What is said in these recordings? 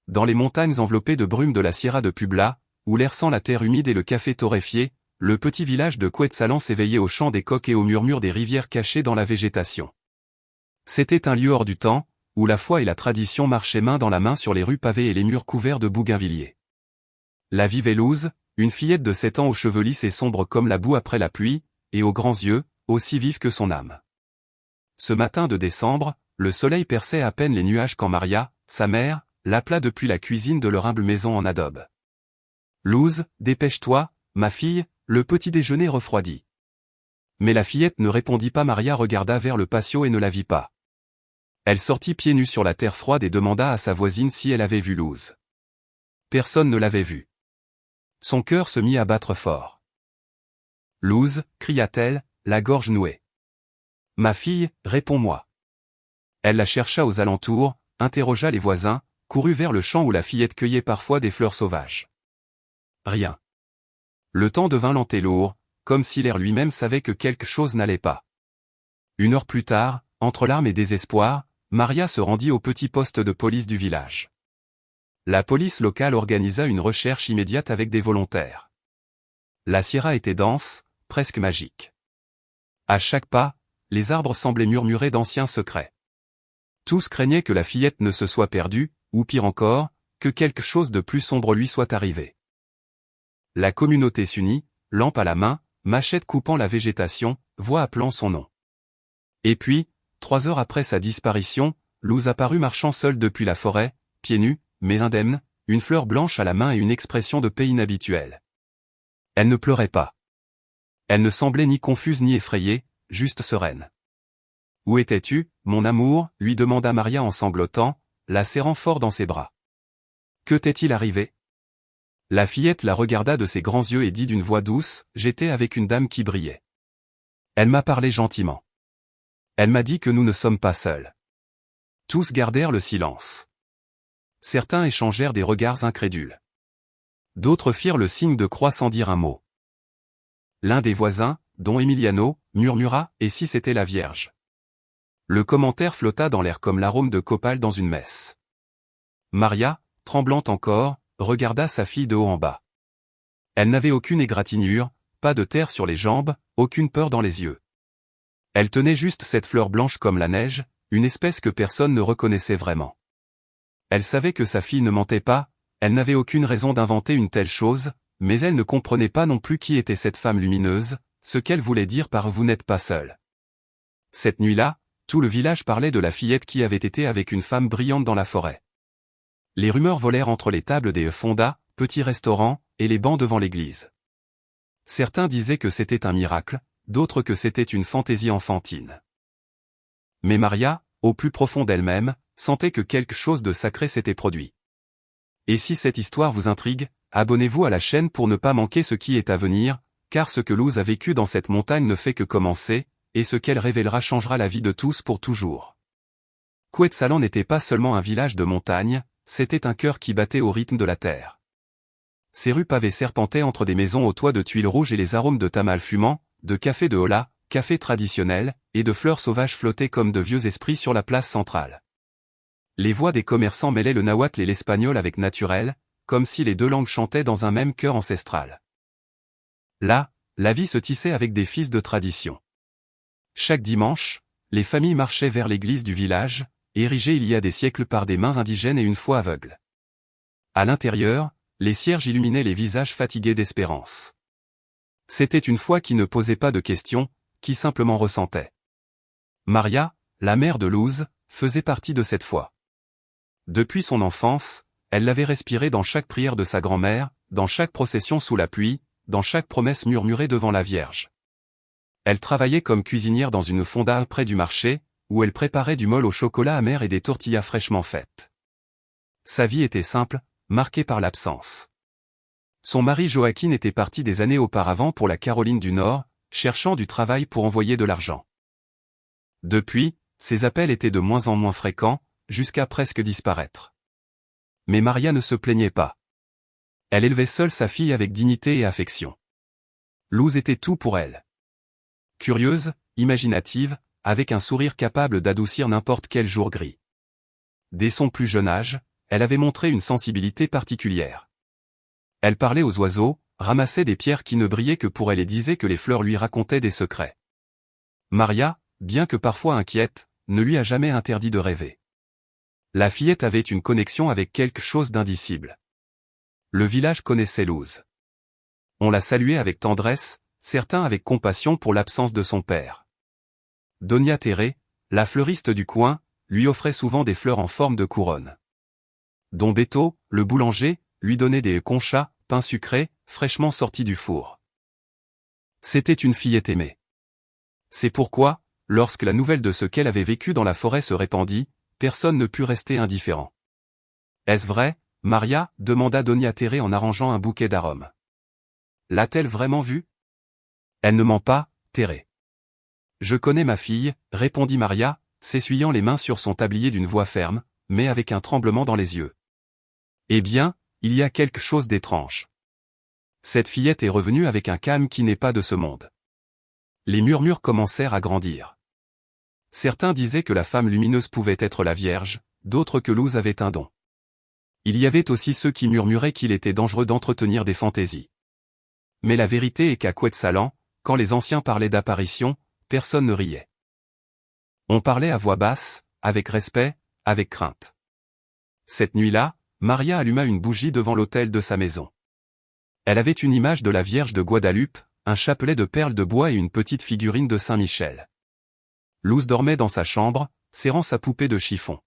Dans les montagnes enveloppées de brume de la Sierra de Puebla, où l'air sent la terre humide et le café torréfié, le petit village de Cuetzalan s'éveillait au chant des coqs et au murmure des rivières cachées dans la végétation. C'était un lieu hors du temps, où la foi et la tradition marchaient main dans la main sur les rues pavées et les murs couverts de bougainvilliers. Là vivait Luz, une fillette de 7 ans aux cheveux lisses et sombres comme la boue après la pluie, et aux grands yeux, aussi vifs que son âme. Ce matin de décembre, le soleil perçait à peine les nuages quand Maria, sa mère, l'appela depuis la cuisine de leur humble maison en adobe. « Luz, dépêche-toi, ma fille, le petit déjeuner refroidit. » Mais la fillette ne répondit pas. Maria regarda vers le patio et ne la vit pas. Elle sortit pieds nus sur la terre froide et demanda à sa voisine si elle avait vu Luz. Personne ne l'avait vue. Son cœur se mit à battre fort. « Luz, cria-t-elle, la gorge nouée. Ma fille, réponds-moi. » Elle la chercha aux alentours, interrogea les voisins, courut vers le champ où la fillette cueillait parfois des fleurs sauvages. Rien. Le temps devint lent et lourd, comme si l'air lui-même savait que quelque chose n'allait pas. 1 heure plus tard, entre larmes et désespoir, Maria se rendit au petit poste de police du village. La police locale organisa une recherche immédiate avec des volontaires. La Sierra était dense, presque magique. À chaque pas, les arbres semblaient murmurer d'anciens secrets. Tous craignaient que la fillette ne se soit perdue, ou pire encore, que quelque chose de plus sombre lui soit arrivé. La communauté s'unit, lampe à la main, machette coupant la végétation, voix appelant son nom. Et puis, 3 heures après sa disparition, Luz apparut marchant seule depuis la forêt, pieds nus, mais indemne, une fleur blanche à la main et une expression de paix inhabituelle. Elle ne pleurait pas. Elle ne semblait ni confuse ni effrayée, juste sereine. « Où étais-tu, mon amour ?» lui demanda Maria en sanglotant, la serrant fort dans ses bras. « Que t'est-il arrivé ?» La fillette la regarda de ses grands yeux et dit d'une voix douce, « J'étais avec une dame qui brillait. Elle m'a parlé gentiment. Elle m'a dit que nous ne sommes pas seuls. » Tous gardèrent le silence. Certains échangèrent des regards incrédules. D'autres firent le signe de croix sans dire un mot. L'un des voisins, dont Emiliano, murmura « Et si c'était la Vierge ?» Le commentaire flotta dans l'air comme l'arôme de copal dans une messe. Maria, tremblante encore, regarda sa fille de haut en bas. Elle n'avait aucune égratignure, pas de terre sur les jambes, aucune peur dans les yeux. Elle tenait juste cette fleur blanche comme la neige, une espèce que personne ne reconnaissait vraiment. Elle savait que sa fille ne mentait pas, elle n'avait aucune raison d'inventer une telle chose, mais elle ne comprenait pas non plus qui était cette femme lumineuse, ce qu'elle voulait dire par « vous n'êtes pas seul ». Cette nuit-là, tout le village parlait de la fillette qui avait été avec une femme brillante dans la forêt. Les rumeurs volèrent entre les tables des fondas, petits restaurants, et les bancs devant l'église. Certains disaient que c'était un miracle, d'autres que c'était une fantaisie enfantine. Mais Maria, au plus profond d'elle-même, sentait que quelque chose de sacré s'était produit. Et si cette histoire vous intrigue, abonnez-vous à la chaîne pour ne pas manquer ce qui est à venir, car ce que Luz a vécu dans cette montagne ne fait que commencer, et ce qu'elle révélera changera la vie de tous pour toujours. Cuetzalan n'était pas seulement un village de montagne, c'était un cœur qui battait au rythme de la terre. Ses rues pavées serpentaient entre des maisons aux toits de tuiles rouges et les arômes de tamal fumant, de café de hola, café traditionnel, et de fleurs sauvages flottaient comme de vieux esprits sur la place centrale. Les voix des commerçants mêlaient le nahuatl et l'espagnol avec naturel, comme si les deux langues chantaient dans un même chœur ancestral. Là, la vie se tissait avec des fils de tradition. Chaque dimanche, les familles marchaient vers l'église du village, érigée il y a des siècles par des mains indigènes et une foi aveugle. À l'intérieur, les cierges illuminaient les visages fatigués d'espérance. C'était une foi qui ne posait pas de questions, qui simplement ressentait. Maria, la mère de Luz, faisait partie de cette foi. Depuis son enfance, elle l'avait respirée dans chaque prière de sa grand-mère, dans chaque procession sous la pluie, dans chaque promesse murmurée devant la Vierge. Elle travaillait comme cuisinière dans une fonda près du marché, où elle préparait du mole au chocolat amer et des tortillas fraîchement faites. Sa vie était simple, marquée par l'absence. Son mari Joaquin était parti des années auparavant pour la Caroline du Nord, cherchant du travail pour envoyer de l'argent. Depuis, ses appels étaient de moins en moins fréquents, jusqu'à presque disparaître. Mais Maria ne se plaignait pas. Elle élevait seule sa fille avec dignité et affection. Luz était tout pour elle. Curieuse, imaginative, avec un sourire capable d'adoucir n'importe quel jour gris. Dès son plus jeune âge, elle avait montré une sensibilité particulière. Elle parlait aux oiseaux, ramassait des pierres qui ne brillaient que pour elle et disait que les fleurs lui racontaient des secrets. Maria, bien que parfois inquiète, ne lui a jamais interdit de rêver. La fillette avait une connexion avec quelque chose d'indicible. Le village connaissait Luz. On la saluait avec tendresse, certains avec compassion pour l'absence de son père. Doña Tere, la fleuriste du coin, lui offrait souvent des fleurs en forme de couronne. Don Beto, le boulanger, lui donnait des conchas, pain sucré, fraîchement sortis du four. C'était une fillette aimée. C'est pourquoi, lorsque la nouvelle de ce qu'elle avait vécu dans la forêt se répandit, personne ne put rester indifférent. « Est-ce vrai, Maria ?» demanda Doña Tere en arrangeant un bouquet d'arômes. « L'a-t-elle vraiment vue ?»« Elle ne ment pas, Tere. »« Je connais ma fille, » répondit Maria, s'essuyant les mains sur son tablier d'une voix ferme, mais avec un tremblement dans les yeux. « Eh bien, il y a quelque chose d'étrange. Cette fillette est revenue avec un calme qui n'est pas de ce monde. » Les murmures commencèrent à grandir. Certains disaient que la femme lumineuse pouvait être la Vierge, d'autres que Luz avait un don. Il y avait aussi ceux qui murmuraient qu'il était dangereux d'entretenir des fantaisies. Mais la vérité est qu'à Quetzalán, quand les anciens parlaient d'apparition, personne ne riait. On parlait à voix basse, avec respect, avec crainte. Cette nuit-là, Maria alluma une bougie devant l'autel de sa maison. Elle avait une image de la Vierge de Guadalupe, un chapelet de perles de bois et une petite figurine de Saint-Michel. Luz dormait dans sa chambre, serrant sa poupée de chiffon.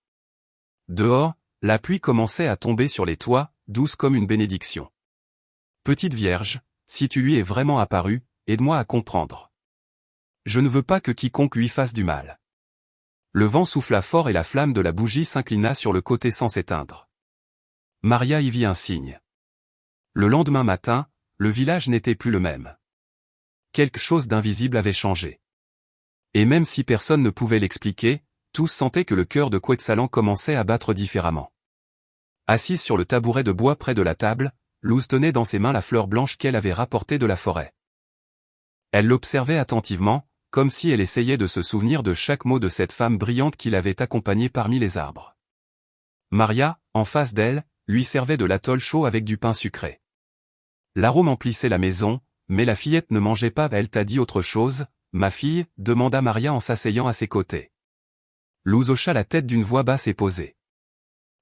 Dehors, la pluie commençait à tomber sur les toits, douce comme une bénédiction. « Petite Vierge, si tu lui es vraiment apparue, aide-moi à comprendre. Je ne veux pas que quiconque lui fasse du mal. » Le vent souffla fort et la flamme de la bougie s'inclina sur le côté sans s'éteindre. Maria y vit un signe. Le lendemain matin, le village n'était plus le même. Quelque chose d'invisible avait changé. Et même si personne ne pouvait l'expliquer, tous sentaient que le cœur de Quetzalán commençait à battre différemment. Assise sur le tabouret de bois près de la table, Luz tenait dans ses mains la fleur blanche qu'elle avait rapportée de la forêt. Elle l'observait attentivement, comme si elle essayait de se souvenir de chaque mot de cette femme brillante qui l'avait accompagnée parmi les arbres. Maria, en face d'elle, lui servait de l'atole chaud avec du pain sucré. L'arôme emplissait la maison, mais la fillette ne mangeait pas. « Elle t'a dit autre chose, ma fille ?» demanda Maria en s'asseyant à ses côtés. Luz hocha la tête d'une voix basse et posée.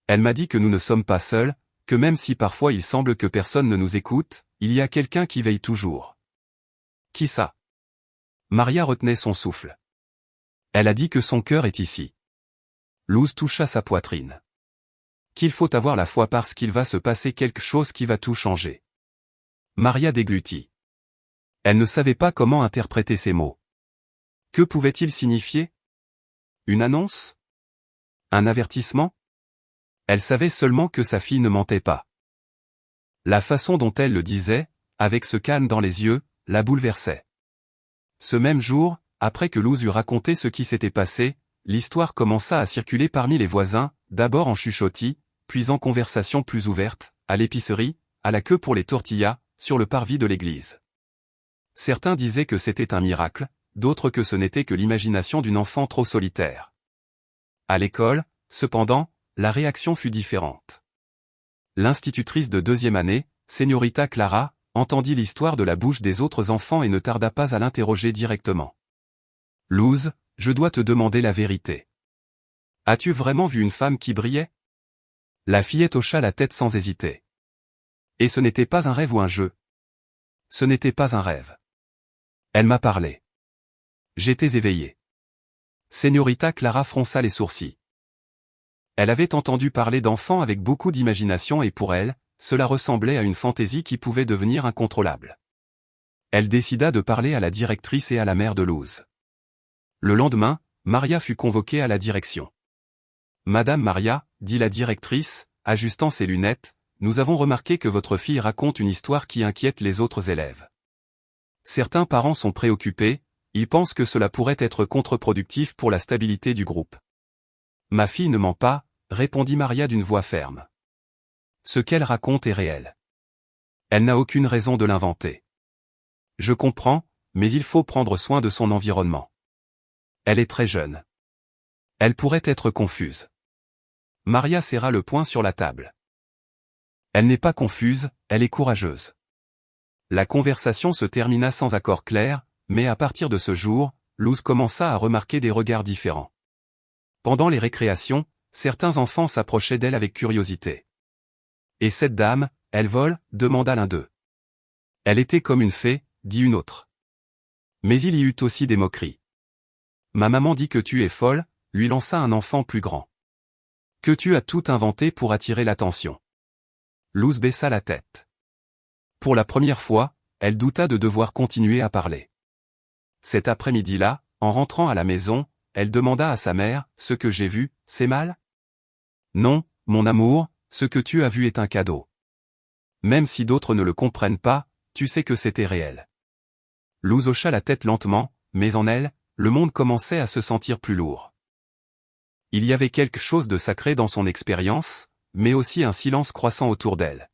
Elle m'a dit que nous ne sommes pas seuls, que même si parfois il semble que personne ne nous écoute, il y a quelqu'un qui veille toujours. Qui ça? Maria retenait son souffle. Elle a dit que son cœur est ici. Luz toucha sa poitrine. Qu'il faut avoir la foi parce qu'il va se passer quelque chose qui va tout changer. Maria déglutit. Elle ne savait pas comment interpréter ces mots. Que pouvaient-ils signifier? Une annonce? Un avertissement? Elle savait seulement que sa fille ne mentait pas. La façon dont elle le disait, avec ce calme dans les yeux, la bouleversait. Ce même jour, après que Luz eut raconté ce qui s'était passé, l'histoire commença à circuler parmi les voisins, d'abord en chuchotis, puis en conversation plus ouverte, à l'épicerie, à la queue pour les tortillas, sur le parvis de l'église. Certains disaient que c'était un miracle, d'autres que ce n'était que l'imagination d'une enfant trop solitaire. À l'école, cependant, la réaction fut différente. L'institutrice de 2e année, Señorita Clara, entendit l'histoire de la bouche des autres enfants et ne tarda pas à l'interroger directement. « Luz, je dois te demander la vérité. As-tu vraiment vu une femme qui brillait ?» La fillette hocha la tête sans hésiter. Et ce n'était pas un rêve ou un jeu. Ce n'était pas un rêve. Elle m'a parlé. J'étais éveillée. Señorita Clara fronça les sourcils. Elle avait entendu parler d'enfants avec beaucoup d'imagination et pour elle, cela ressemblait à une fantaisie qui pouvait devenir incontrôlable. Elle décida de parler à la directrice et à la mère de Luz. Le lendemain, Maria fut convoquée à la direction. « Madame Maria, » dit la directrice, ajustant ses lunettes, « nous avons remarqué que votre fille raconte une histoire qui inquiète les autres élèves. Certains parents sont préoccupés, ils pensent que cela pourrait être contre-productif pour la stabilité du groupe. » « Ma fille ne ment pas, » répondit Maria d'une voix ferme. Ce qu'elle raconte est réel. Elle n'a aucune raison de l'inventer. Je comprends, mais il faut prendre soin de son environnement. Elle est très jeune. Elle pourrait être confuse. Maria serra le poing sur la table. Elle n'est pas confuse, elle est courageuse. La conversation se termina sans accord clair, mais à partir de ce jour, Luz commença à remarquer des regards différents. Pendant les récréations, certains enfants s'approchaient d'elle avec curiosité. « Et cette dame, elle vole ?» demanda l'un d'eux. « Elle était comme une fée », dit une autre. Mais il y eut aussi des moqueries. « Ma maman dit que tu es folle », lui lança un enfant plus grand. « Que tu as tout inventé pour attirer l'attention. » Luz baissa la tête. Pour la première fois, elle douta de devoir continuer à parler. Cet après-midi-là, en rentrant à la maison, elle demanda à sa mère, « Ce que j'ai vu, c'est mal ?»« Non, mon amour, ce que tu as vu est un cadeau. Même si d'autres ne le comprennent pas, tu sais que c'était réel. » Luz hocha la tête lentement, mais en elle, le monde commençait à se sentir plus lourd. Il y avait quelque chose de sacré dans son expérience, mais aussi un silence croissant autour d'elle.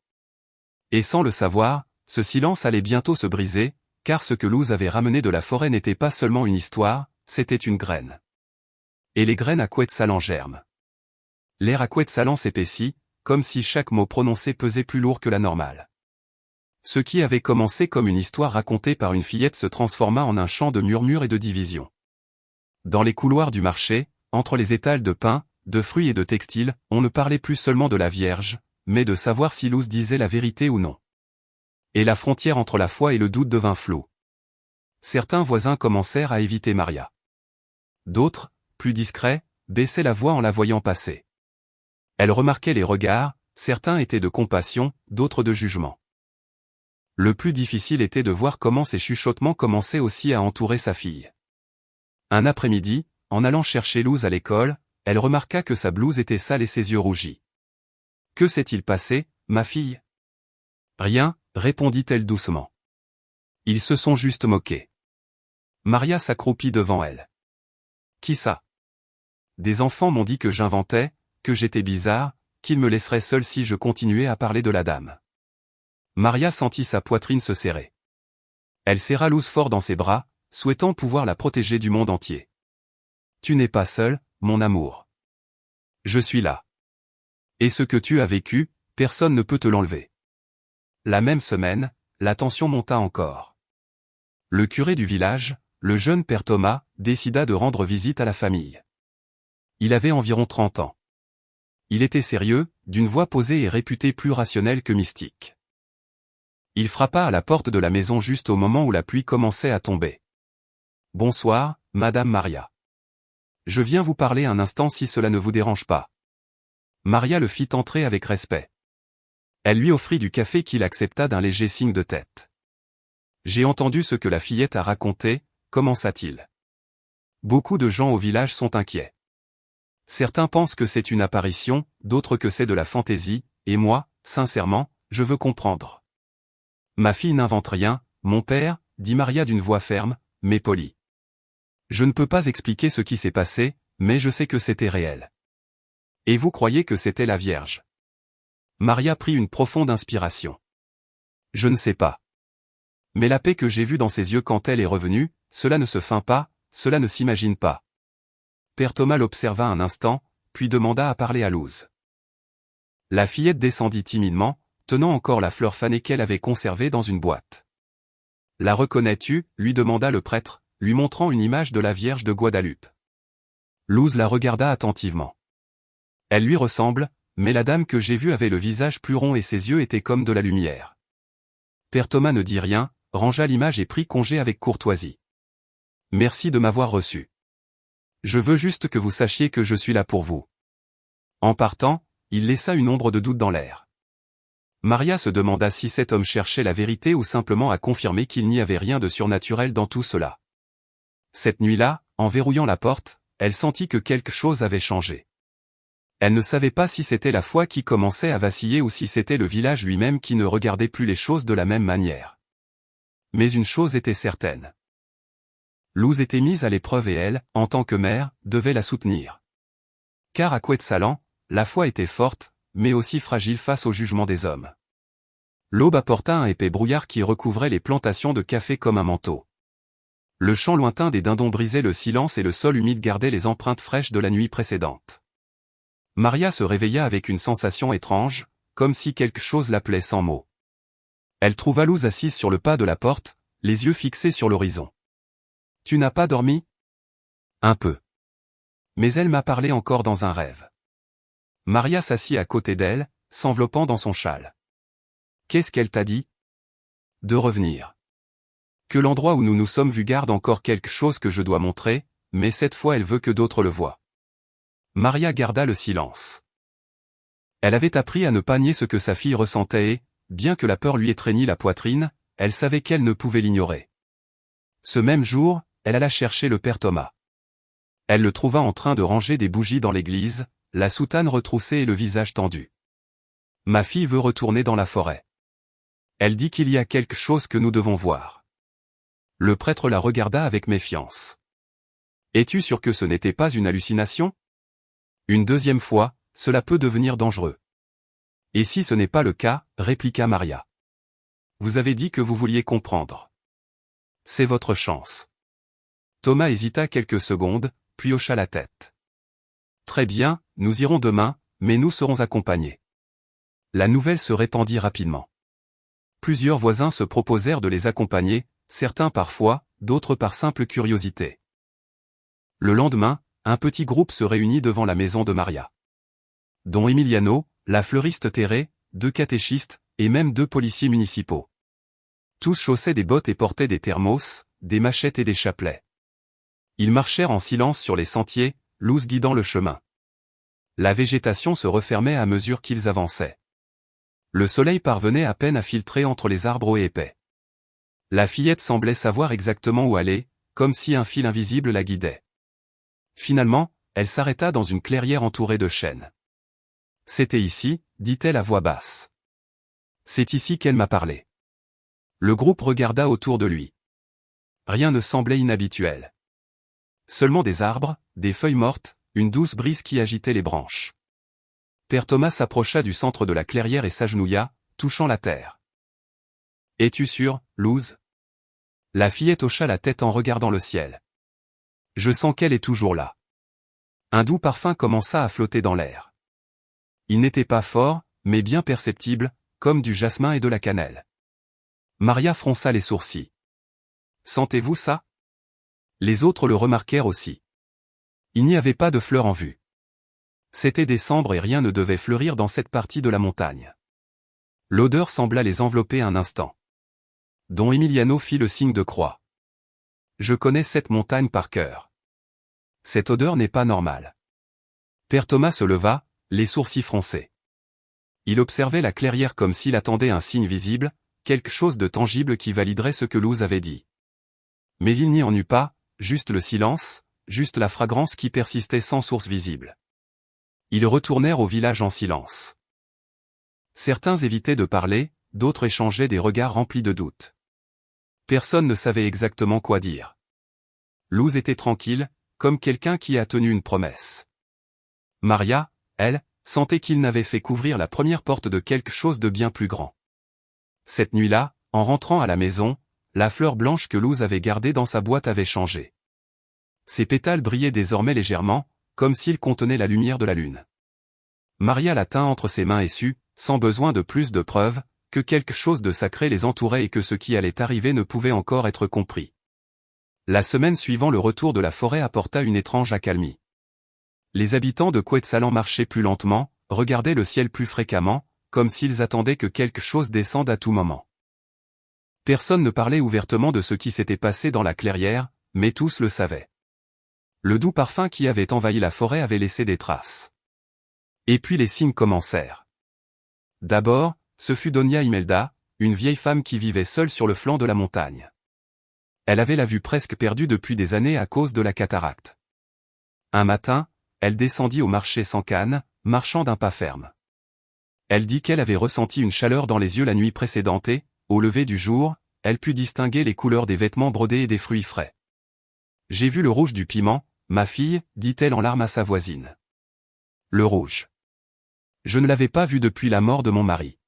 Et sans le savoir, ce silence allait bientôt se briser, car ce que Luz avait ramené de la forêt n'était pas seulement une histoire, c'était une graine. Et les graines à Quetzallan germent. L'air à Quetzallan s'épaissit, comme si chaque mot prononcé pesait plus lourd que la normale. Ce qui avait commencé comme une histoire racontée par une fillette se transforma en un chant de murmures et de divisions. Dans les couloirs du marché, entre les étals de pain, de fruits et de textiles, on ne parlait plus seulement de la Vierge, mais de savoir si Luz disait la vérité ou non. Et la frontière entre la foi et le doute devint floue. Certains voisins commencèrent à éviter Maria. D'autres, plus discrets, baissaient la voix en la voyant passer. Elle remarquait les regards, certains étaient de compassion, d'autres de jugement. Le plus difficile était de voir comment ces chuchotements commençaient aussi à entourer sa fille. Un après-midi, en allant chercher Luz à l'école, elle remarqua que sa blouse était sale et ses yeux rougis. « Que s'est-il passé, ma fille ?»« Rien, » répondit-elle doucement. « Ils se sont juste moqués. » Maria s'accroupit devant elle. « Qui ça ?»« Des enfants m'ont dit que j'inventais, que j'étais bizarre, qu'ils me laisseraient seule si je continuais à parler de la dame. » Maria sentit sa poitrine se serrer. Elle serra Luz fort dans ses bras, souhaitant pouvoir la protéger du monde entier. « Tu n'es pas seule, mon amour. Je suis là. Et ce que tu as vécu, personne ne peut te l'enlever. » La même semaine, la tension monta encore. Le curé du village, le jeune père Thomas, décida de rendre visite à la famille. Il avait environ 30 ans. Il était sérieux, d'une voix posée et réputé plus rationnel que mystique. Il frappa à la porte de la maison juste au moment où la pluie commençait à tomber. « Bonsoir, Madame Maria. Je viens vous parler un instant si cela ne vous dérange pas. » Maria le fit entrer avec respect. Elle lui offrit du café qu'il accepta d'un léger signe de tête. « J'ai entendu ce que la fillette a raconté, commença-t-il. Beaucoup de gens au village sont inquiets. Certains pensent que c'est une apparition, d'autres que c'est de la fantaisie, et moi, sincèrement, je veux comprendre. » « Ma fille n'invente rien, mon père, » dit Maria d'une voix ferme, mais polie. « Je ne peux pas expliquer ce qui s'est passé, mais je sais que c'était réel. » « Et vous croyez que c'était la Vierge ?» Maria prit une profonde inspiration. « Je ne sais pas. Mais la paix que j'ai vue dans ses yeux quand elle est revenue, cela ne se feint pas, cela ne s'imagine pas. » Père Thomas l'observa un instant, puis demanda à parler à Luz. La fillette descendit timidement, tenant encore la fleur fanée qu'elle avait conservée dans une boîte. « La reconnais-tu » lui demanda le prêtre, lui montrant une image de la Vierge de Guadalupe. Luz la regarda attentivement. « Elle lui ressemble, mais la dame que j'ai vue avait le visage plus rond et ses yeux étaient comme de la lumière. » Père Thomas ne dit rien, rangea l'image et prit congé avec courtoisie. « Merci de m'avoir reçu. Je veux juste que vous sachiez que je suis là pour vous. » En partant, il laissa une ombre de doute dans l'air. Maria se demanda si cet homme cherchait la vérité ou simplement à confirmer qu'il n'y avait rien de surnaturel dans tout cela. Cette nuit-là, en verrouillant la porte, elle sentit que quelque chose avait changé. Elle ne savait pas si c'était la foi qui commençait à vaciller ou si c'était le village lui-même qui ne regardait plus les choses de la même manière. Mais une chose était certaine. Luz était mise à l'épreuve et elle, en tant que mère, devait la soutenir. Car à Quetzallan, la foi était forte, mais aussi fragile face au jugement des hommes. L'aube apporta un épais brouillard qui recouvrait les plantations de café comme un manteau. Le chant lointain des dindons brisait le silence et le sol humide gardait les empreintes fraîches de la nuit précédente. Maria se réveilla avec une sensation étrange, comme si quelque chose l'appelait sans mots. Elle trouva Luz assise sur le pas de la porte, les yeux fixés sur l'horizon. « Tu n'as pas dormi ?» ?»« Un peu. Mais elle m'a parlé encore dans un rêve. » Maria s'assit à côté d'elle, s'enveloppant dans son châle. « Qu'est-ce qu'elle t'a dit ?»« De revenir. Que l'endroit où nous nous sommes vus garde encore quelque chose que je dois montrer, mais cette fois elle veut que d'autres le voient. » Maria garda le silence. Elle avait appris à ne pas nier ce que sa fille ressentait et, bien que la peur lui étreignît la poitrine, elle savait qu'elle ne pouvait l'ignorer. Ce même jour, elle alla chercher le père Thomas. Elle le trouva en train de ranger des bougies dans l'église, la soutane retroussée et le visage tendu. « Ma fille veut retourner dans la forêt. Elle dit qu'il y a quelque chose que nous devons voir. » Le prêtre la regarda avec méfiance. « Es-tu sûr que ce n'était pas une hallucination ? Une deuxième fois, cela peut devenir dangereux. » « Et si ce n'est pas le cas, répliqua Maria. Vous avez dit que vous vouliez comprendre. C'est votre chance. » Thomas hésita quelques secondes, puis hocha la tête. « Très bien, nous irons demain, mais nous serons accompagnés. » La nouvelle se répandit rapidement. Plusieurs voisins se proposèrent de les accompagner, certains par foi, d'autres par simple curiosité. Le lendemain, un petit groupe se réunit devant la maison de Maria. Dont Emiliano, la fleuriste Thérée, 2 catéchistes, et même 2 policiers municipaux. Tous chaussaient des bottes et portaient des thermos, des machettes et des chapelets. Ils marchèrent en silence sur les sentiers, Luz guidant le chemin. La végétation se refermait à mesure qu'ils avançaient. Le soleil parvenait à peine à filtrer entre les arbres épais. La fillette semblait savoir exactement où aller, comme si un fil invisible la guidait. Finalement, elle s'arrêta dans une clairière entourée de chênes. « C'était ici, » dit-elle à voix basse. « C'est ici qu'elle m'a parlé. » Le groupe regarda autour de lui. Rien ne semblait inhabituel. Seulement des arbres, des feuilles mortes, une douce brise qui agitait les branches. Père Thomas s'approcha du centre de la clairière et s'agenouilla, touchant la terre. « Es-tu sûr, Luz ?» La fillette hocha la tête en regardant le ciel. « Je sens qu'elle est toujours là. » Un doux parfum commença à flotter dans l'air. Il n'était pas fort, mais bien perceptible, comme du jasmin et de la cannelle. Maria fronça les sourcils. « Sentez-vous ça ?» Les autres le remarquèrent aussi. Il n'y avait pas de fleurs en vue. C'était décembre et rien ne devait fleurir dans cette partie de la montagne. L'odeur sembla les envelopper un instant. Don Emiliano fit le signe de croix. « Je connais cette montagne par cœur. Cette odeur n'est pas normale. » Père Thomas se leva, les sourcils froncés. Il observait la clairière comme s'il attendait un signe visible, quelque chose de tangible qui validerait ce que Luz avait dit. Mais il n'y en eut pas, juste le silence, juste la fragrance qui persistait sans source visible. Ils retournèrent au village en silence. Certains évitaient de parler, d'autres échangeaient des regards remplis de doutes. Personne ne savait exactement quoi dire. Luz était tranquille, comme quelqu'un qui a tenu une promesse. Maria, elle, sentait qu'il n'avait fait qu'ouvrir la première porte de quelque chose de bien plus grand. Cette nuit-là, en rentrant à la maison, la fleur blanche que Luz avait gardée dans sa boîte avait changé. Ses pétales brillaient désormais légèrement, comme s'ils contenaient la lumière de la lune. Maria la tint entre ses mains et sut, sans besoin de plus de preuves, que quelque chose de sacré les entourait et que ce qui allait arriver ne pouvait encore être compris. La semaine suivant le retour de la forêt apporta une étrange accalmie. Les habitants de Quetzalán marchaient plus lentement, regardaient le ciel plus fréquemment, comme s'ils attendaient que quelque chose descende à tout moment. Personne ne parlait ouvertement de ce qui s'était passé dans la clairière, mais tous le savaient. Le doux parfum qui avait envahi la forêt avait laissé des traces. Et puis les signes commencèrent. D'abord, ce fut Doña Imelda, une vieille femme qui vivait seule sur le flanc de la montagne. Elle avait la vue presque perdue depuis des années à cause de la cataracte. Un matin, elle descendit au marché sans canne, marchant d'un pas ferme. Elle dit qu'elle avait ressenti une chaleur dans les yeux la nuit précédente et, au lever du jour, elle put distinguer les couleurs des vêtements brodés et des fruits frais. « J'ai vu le rouge du piment, ma fille, » dit-elle en larmes à sa voisine. « Le rouge. Je ne l'avais pas vu depuis la mort de mon mari. »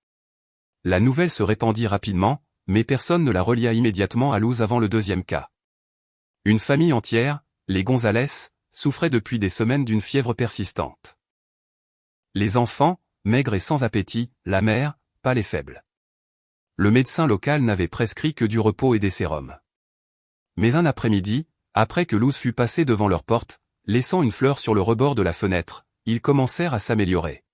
La nouvelle se répandit rapidement, mais personne ne la relia immédiatement à Luz avant le deuxième cas. Une famille entière, les González, souffrait depuis des semaines d'une fièvre persistante. Les enfants, maigres et sans appétit, la mère, pas les faibles. Le médecin local n'avait prescrit que du repos et des sérums. Mais un après-midi, après que Luz fut passée devant leur porte, laissant une fleur sur le rebord de la fenêtre, ils commencèrent à s'améliorer.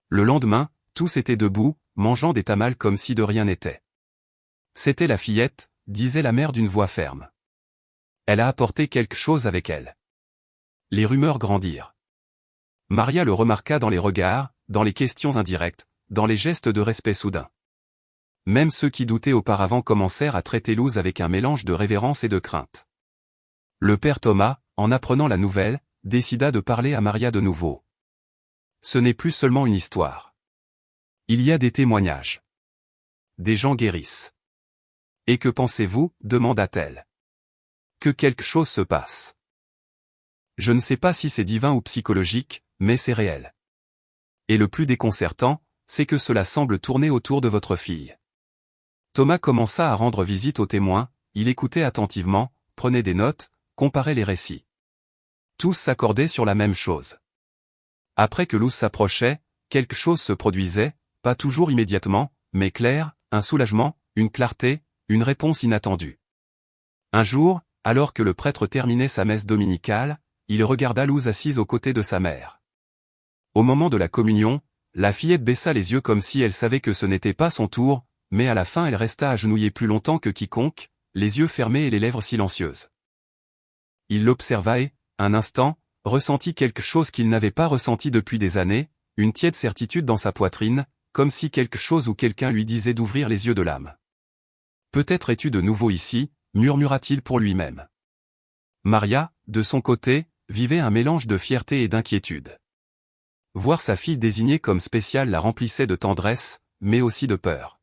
Le lendemain, tous étaient debout, mangeant des tamales comme si de rien n'était. C'était la fillette, disait la mère d'une voix ferme. Elle a apporté quelque chose avec elle. Les rumeurs grandirent. Maria le remarqua dans les regards, dans les questions indirectes, dans les gestes de respect soudains. Même ceux qui doutaient auparavant commencèrent à traiter Luz avec un mélange de révérence et de crainte. Le père Thomas, en apprenant la nouvelle, décida de parler à Maria de nouveau. Ce n'est plus seulement une histoire. Il y a des témoignages. Des gens guérissent. Et que pensez-vous, demanda-t-elle. Que quelque chose se passe. Je ne sais pas si c'est divin ou psychologique, mais c'est réel. Et le plus déconcertant, c'est que cela semble tourner autour de votre fille. Thomas commença à rendre visite aux témoins, il écoutait attentivement, prenait des notes, comparait les récits. Tous s'accordaient sur la même chose. Après que Luz s'approchait, quelque chose se produisait, pas toujours immédiatement, mais clair, un soulagement, une clarté, une réponse inattendue. Un jour, alors que le prêtre terminait sa messe dominicale, il regarda Luz assise aux côtés de sa mère. Au moment de la communion, la fillette baissa les yeux comme si elle savait que ce n'était pas son tour, mais à la fin elle resta agenouillée plus longtemps que quiconque, les yeux fermés et les lèvres silencieuses. Il l'observa et, un instant, ressentit quelque chose qu'il n'avait pas ressenti depuis des années, une tiède certitude dans sa poitrine, comme si quelque chose ou quelqu'un lui disait d'ouvrir les yeux de l'âme. « Peut-être es-tu de nouveau ici », murmura-t-il pour lui-même. Maria, de son côté, vivait un mélange de fierté et d'inquiétude. Voir sa fille désignée comme spéciale la remplissait de tendresse, mais aussi de peur.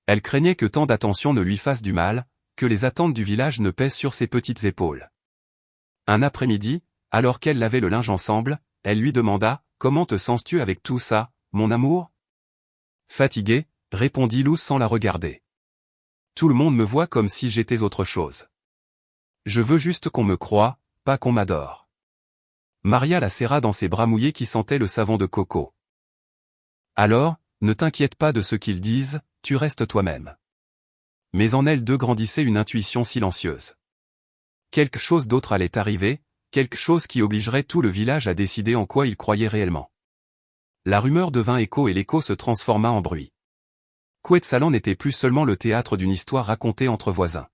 Elle craignait que tant d'attention ne lui fasse du mal, que les attentes du village ne pèsent sur ses petites épaules. Un après-midi, alors qu'elle lavait le linge ensemble, elle lui demanda « Comment te sens-tu avec tout ça, mon amour ?» Fatiguée, répondit Luz sans la regarder. Tout le monde me voit comme si j'étais autre chose. Je veux juste qu'on me croie, pas qu'on m'adore. Maria la serra dans ses bras mouillés qui sentaient le savon de coco. Alors, ne t'inquiète pas de ce qu'ils disent, tu restes toi-même. Mais en elle deux grandissait une intuition silencieuse. Quelque chose d'autre allait arriver, quelque chose qui obligerait tout le village à décider en quoi il croyait réellement. La rumeur devint écho et l'écho se transforma en bruit. Quetzalán n'était plus seulement le théâtre d'une histoire racontée entre voisins.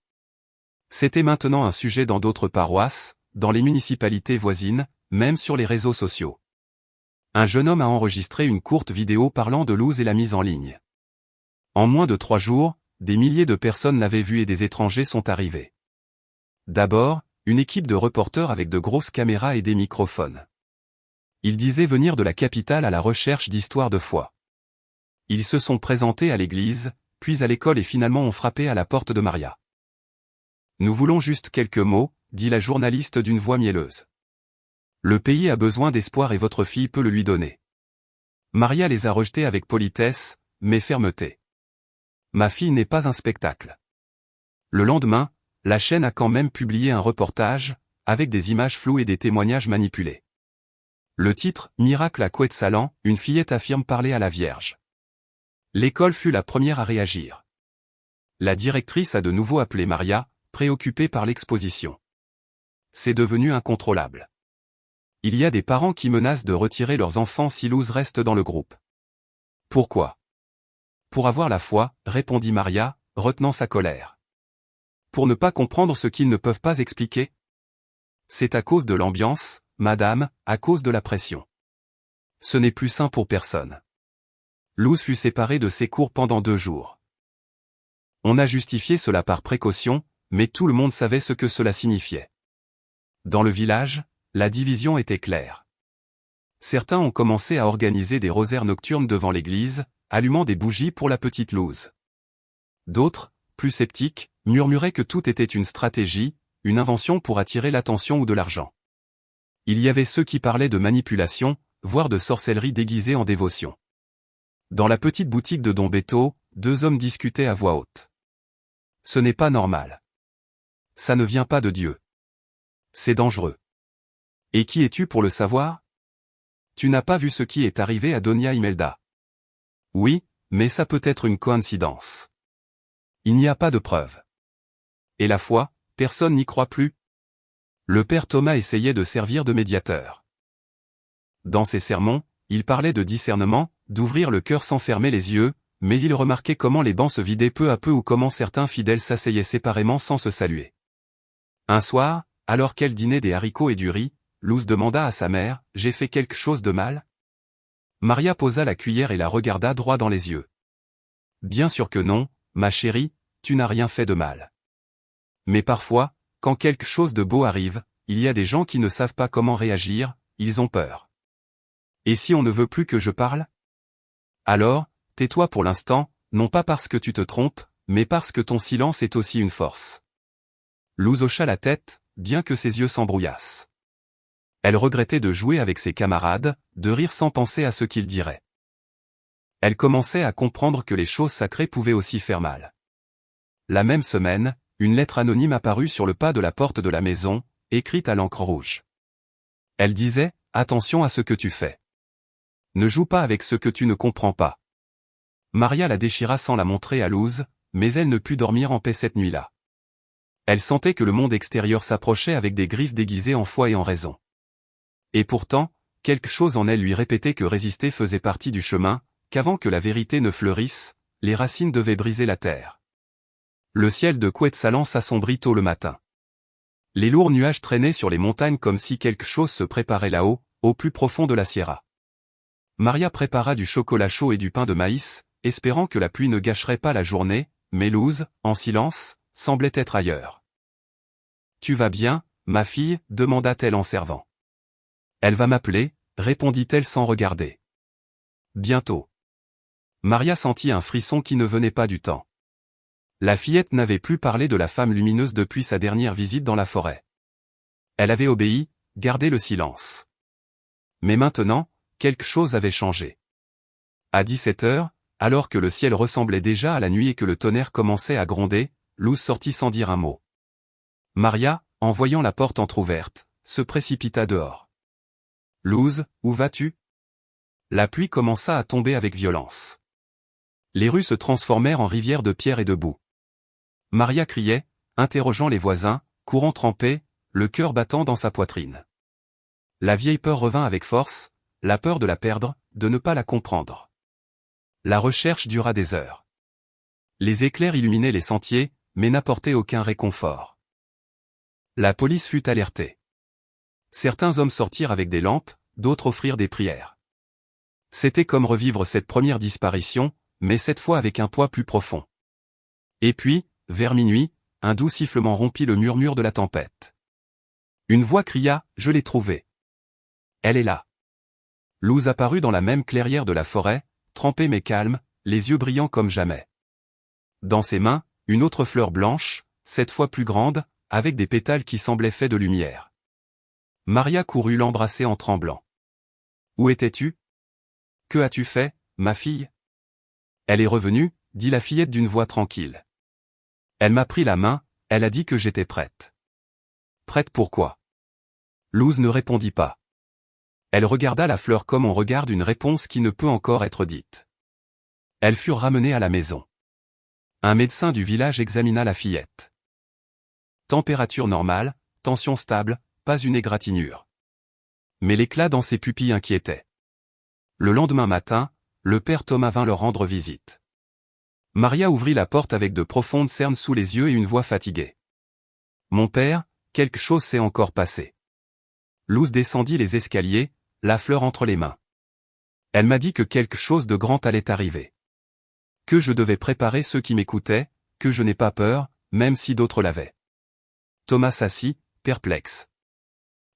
C'était maintenant un sujet dans d'autres paroisses, dans les municipalités voisines, même sur les réseaux sociaux. Un jeune homme a enregistré une courte vidéo parlant de Luz et l'a mise en ligne. En moins de 3 jours, des milliers de personnes l'avaient vue et des étrangers sont arrivés. D'abord, une équipe de reporters avec de grosses caméras et des microphones. Ils disaient venir de la capitale à la recherche d'histoires de foi. Ils se sont présentés à l'église, puis à l'école et finalement ont frappé à la porte de Maria. « Nous voulons juste quelques mots », dit la journaliste d'une voix mielleuse. « Le pays a besoin d'espoir et votre fille peut le lui donner. » Maria les a rejetés avec politesse, mais fermeté. « Ma fille n'est pas un spectacle. » Le lendemain, la chaîne a quand même publié un reportage, avec des images floues et des témoignages manipulés. Le titre « Miracle à Quetzalán », une fillette affirme parler à la Vierge. L'école fut la première à réagir. La directrice a de nouveau appelé Maria, préoccupée par l'exposition. C'est devenu incontrôlable. Il y a des parents qui menacent de retirer leurs enfants si Luz reste dans le groupe. Pourquoi? Pour avoir la foi, répondit Maria, retenant sa colère. Pour ne pas comprendre ce qu'ils ne peuvent pas expliquer? C'est à cause de l'ambiance, madame, à cause de la pression. Ce n'est plus sain pour personne. Luz fut séparée de ses cours pendant 2 jours. On a justifié cela par précaution, mais tout le monde savait ce que cela signifiait. Dans le village, la division était claire. Certains ont commencé à organiser des rosaires nocturnes devant l'église, allumant des bougies pour la petite Luz. D'autres, plus sceptiques, murmuraient que tout était une stratégie, une invention pour attirer l'attention ou de l'argent. Il y avait ceux qui parlaient de manipulation, voire de sorcellerie déguisée en dévotion. Dans la petite boutique de Don Beto, 2 hommes discutaient à voix haute. Ce n'est pas normal. Ça ne vient pas de Dieu. C'est dangereux. Et qui es-tu pour le savoir? tu n'as pas vu ce qui est arrivé à Donia Imelda. Oui, mais ça peut être une coïncidence. Il n'y a pas de preuve. Et la foi, personne n'y croit plus. Le père Thomas essayait de servir de médiateur. Dans ses sermons, il parlait de discernement, d'ouvrir le cœur sans fermer les yeux, mais il remarquait comment les bancs se vidaient peu à peu ou comment certains fidèles s'asseyaient séparément sans se saluer. Un soir, alors qu'elle dînait des haricots et du riz, Luz demanda à sa mère, « J'ai fait quelque chose de mal ?» Maria posa la cuillère et la regarda droit dans les yeux. « Bien sûr que non, ma chérie, tu n'as rien fait de mal. Mais parfois, quand quelque chose de beau arrive, il y a des gens qui ne savent pas comment réagir, ils ont peur. Et si on ne veut plus que je parle? Alors, tais-toi pour l'instant, non pas parce que tu te trompes, mais parce que ton silence est aussi une force. » Luz hocha la tête, bien que ses yeux s'embrouillassent. Elle regrettait de jouer avec ses camarades, de rire sans penser à ce qu'ils diraient. Elle commençait à comprendre que les choses sacrées pouvaient aussi faire mal. La même semaine, une lettre anonyme apparut sur le pas de la porte de la maison, écrite à l'encre rouge. Elle disait, « Attention à ce que tu fais. Ne joue pas avec ce que tu ne comprends pas. » Maria la déchira sans la montrer à Luz, mais elle ne put dormir en paix cette nuit-là. Elle sentait que le monde extérieur s'approchait avec des griffes déguisées en foi et en raison. Et pourtant, quelque chose en elle lui répétait que résister faisait partie du chemin, qu'avant que la vérité ne fleurisse, les racines devaient briser la terre. Le ciel de Cuetzalan s'assombrit tôt le matin. Les lourds nuages traînaient sur les montagnes comme si quelque chose se préparait là-haut, au plus profond de la sierra. Maria prépara du chocolat chaud et du pain de maïs, espérant que la pluie ne gâcherait pas la journée, mais Luz, en silence, semblait être ailleurs. « Tu vas bien, ma fille ?» demanda-t-elle en servant. « Elle va m'appeler » répondit-elle sans regarder. « Bientôt. » Maria sentit un frisson qui ne venait pas du temps. La fillette n'avait plus parlé de la femme lumineuse depuis sa dernière visite dans la forêt. Elle avait obéi, gardé le silence. Mais maintenant, quelque chose avait changé. À 17 heures, alors que le ciel ressemblait déjà à la nuit et que le tonnerre commençait à gronder, Luz sortit sans dire un mot. Maria, en voyant la porte entr'ouverte, se précipita dehors. « Luz, où vas-tu » La pluie commença à tomber avec violence. Les rues se transformèrent en rivières de pierre et de boue. Maria criait, interrogeant les voisins, courant trempé, le cœur battant dans sa poitrine. La vieille peur revint avec force, la peur de la perdre, de ne pas la comprendre. La recherche dura des heures. Les éclairs illuminaient les sentiers, mais n'apportaient aucun réconfort. La police fut alertée. Certains hommes sortirent avec des lampes, d'autres offrirent des prières. C'était comme revivre cette première disparition, mais cette fois avec un poids plus profond. Et puis, vers minuit, un doux sifflement rompit le murmure de la tempête. Une voix cria, « Je l'ai trouvée. Elle est là. » Luz apparut dans la même clairière de la forêt, trempée mais calme, les yeux brillants comme jamais. Dans ses mains, une autre fleur blanche, cette fois plus grande, avec des pétales qui semblaient faits de lumière. Maria courut l'embrasser en tremblant. « Où étais-tu ? Que as-tu fait, ma fille ?» « Elle est revenue, » dit la fillette d'une voix tranquille. « Elle m'a pris la main, elle a dit que j'étais prête. »« Prête pourquoi ?» Luz ne répondit pas. Elle regarda la fleur comme on regarde une réponse qui ne peut encore être dite. Elles furent ramenées à la maison. Un médecin du village examina la fillette. Température normale, tension stable, pas une égratignure. Mais l'éclat dans ses pupilles inquiétait. Le lendemain matin, le père Thomas vint leur rendre visite. Maria ouvrit la porte avec de profondes cernes sous les yeux et une voix fatiguée. « Mon père, quelque chose s'est encore passé. » Luz descendit les escaliers, la fleur entre les mains. Elle m'a dit que quelque chose de grand allait arriver. Que je devais préparer ceux qui m'écoutaient, que je n'ai pas peur, même si d'autres l'avaient. Thomas s'assit, perplexe.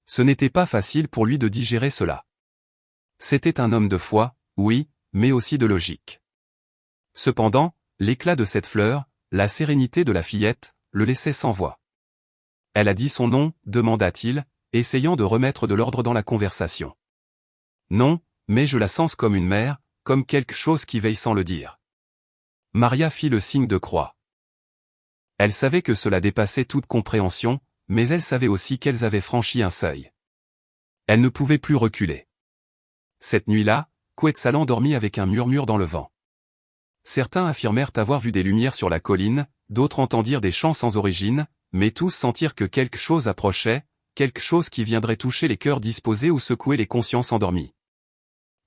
Ce n'était pas facile pour lui de digérer cela. C'était un homme de foi, oui, mais aussi de logique. Cependant, l'éclat de cette fleur, la sérénité de la fillette, le laissait sans voix. « Elle a dit son nom ?» demanda-t-il, essayant de remettre de l'ordre dans la conversation. « Non, mais je la sens comme une mère, comme quelque chose qui veille sans le dire. » Maria fit le signe de croix. Elle savait que cela dépassait toute compréhension, mais elle savait aussi qu'elles avaient franchi un seuil. Elle ne pouvait plus reculer. Cette nuit-là, Quetzallan dormit avec un murmure dans le vent. Certains affirmèrent avoir vu des lumières sur la colline, d'autres entendirent des chants sans origine, mais tous sentirent que quelque chose approchait, quelque chose qui viendrait toucher les cœurs disposés ou secouer les consciences endormies.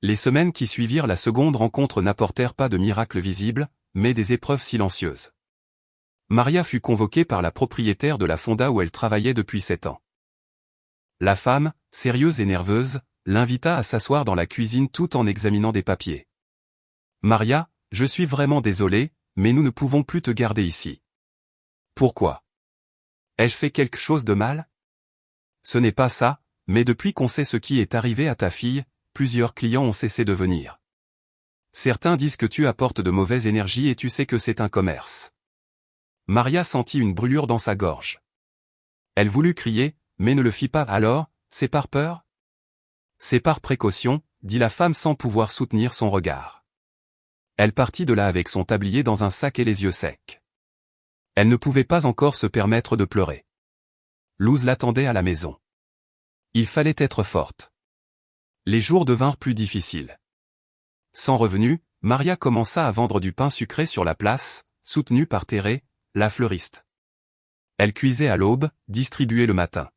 Les semaines qui suivirent la seconde rencontre n'apportèrent pas de miracle visible, mais des épreuves silencieuses. Maria fut convoquée par la propriétaire de la fonda où elle travaillait depuis 7 ans. La femme, sérieuse et nerveuse, l'invita à s'asseoir dans la cuisine tout en examinant des papiers. « Maria, je suis vraiment désolé, mais nous ne pouvons plus te garder ici. »« Pourquoi ? Ai-je fait quelque chose de mal ? » ?»« Ce n'est pas ça, mais depuis qu'on sait ce qui est arrivé à ta fille, plusieurs clients ont cessé de venir. Certains disent que tu apportes de mauvaises énergies et tu sais que c'est un commerce. » Maria sentit une brûlure dans sa gorge. Elle voulut crier, mais ne le fit pas. « Alors, c'est par peur ? » ?»« C'est par précaution, » dit la femme sans pouvoir soutenir son regard. Elle partit de là avec son tablier dans un sac et les yeux secs. Elle ne pouvait pas encore se permettre de pleurer. Luz l'attendait à la maison. Il fallait être forte. Les jours devinrent plus difficiles. Sans revenu, Maria commença à vendre du pain sucré sur la place, soutenue par Thérèse, la fleuriste. Elle cuisait à l'aube, distribuait le matin.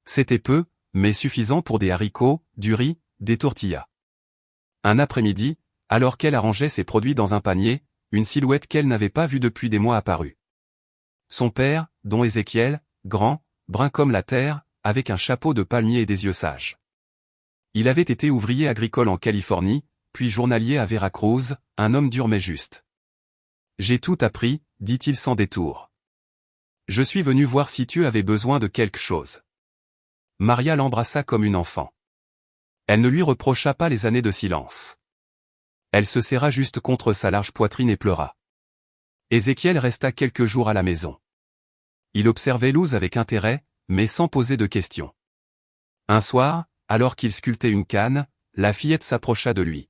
C'était peu, mais suffisant pour des haricots, du riz, des tortillas. Un après-midi, alors qu'elle arrangeait ses produits dans un panier, une silhouette qu'elle n'avait pas vue depuis des mois apparut. Son père, don Ézéchiel, grand, brun comme la terre, avec un chapeau de palmier et des yeux sages. Il avait été ouvrier agricole en Californie, puis journalier à Veracruz, un homme dur mais juste. « J'ai tout appris, » dit-il sans détour. « Je suis venu voir si tu avais besoin de quelque chose. » Maria l'embrassa comme une enfant. Elle ne lui reprocha pas les années de silence. Elle se serra juste contre sa large poitrine et pleura. Ézéchiel resta quelques jours à la maison. Il observait Luz avec intérêt, mais sans poser de questions. Un soir, alors qu'il sculptait une canne, la fillette s'approcha de lui.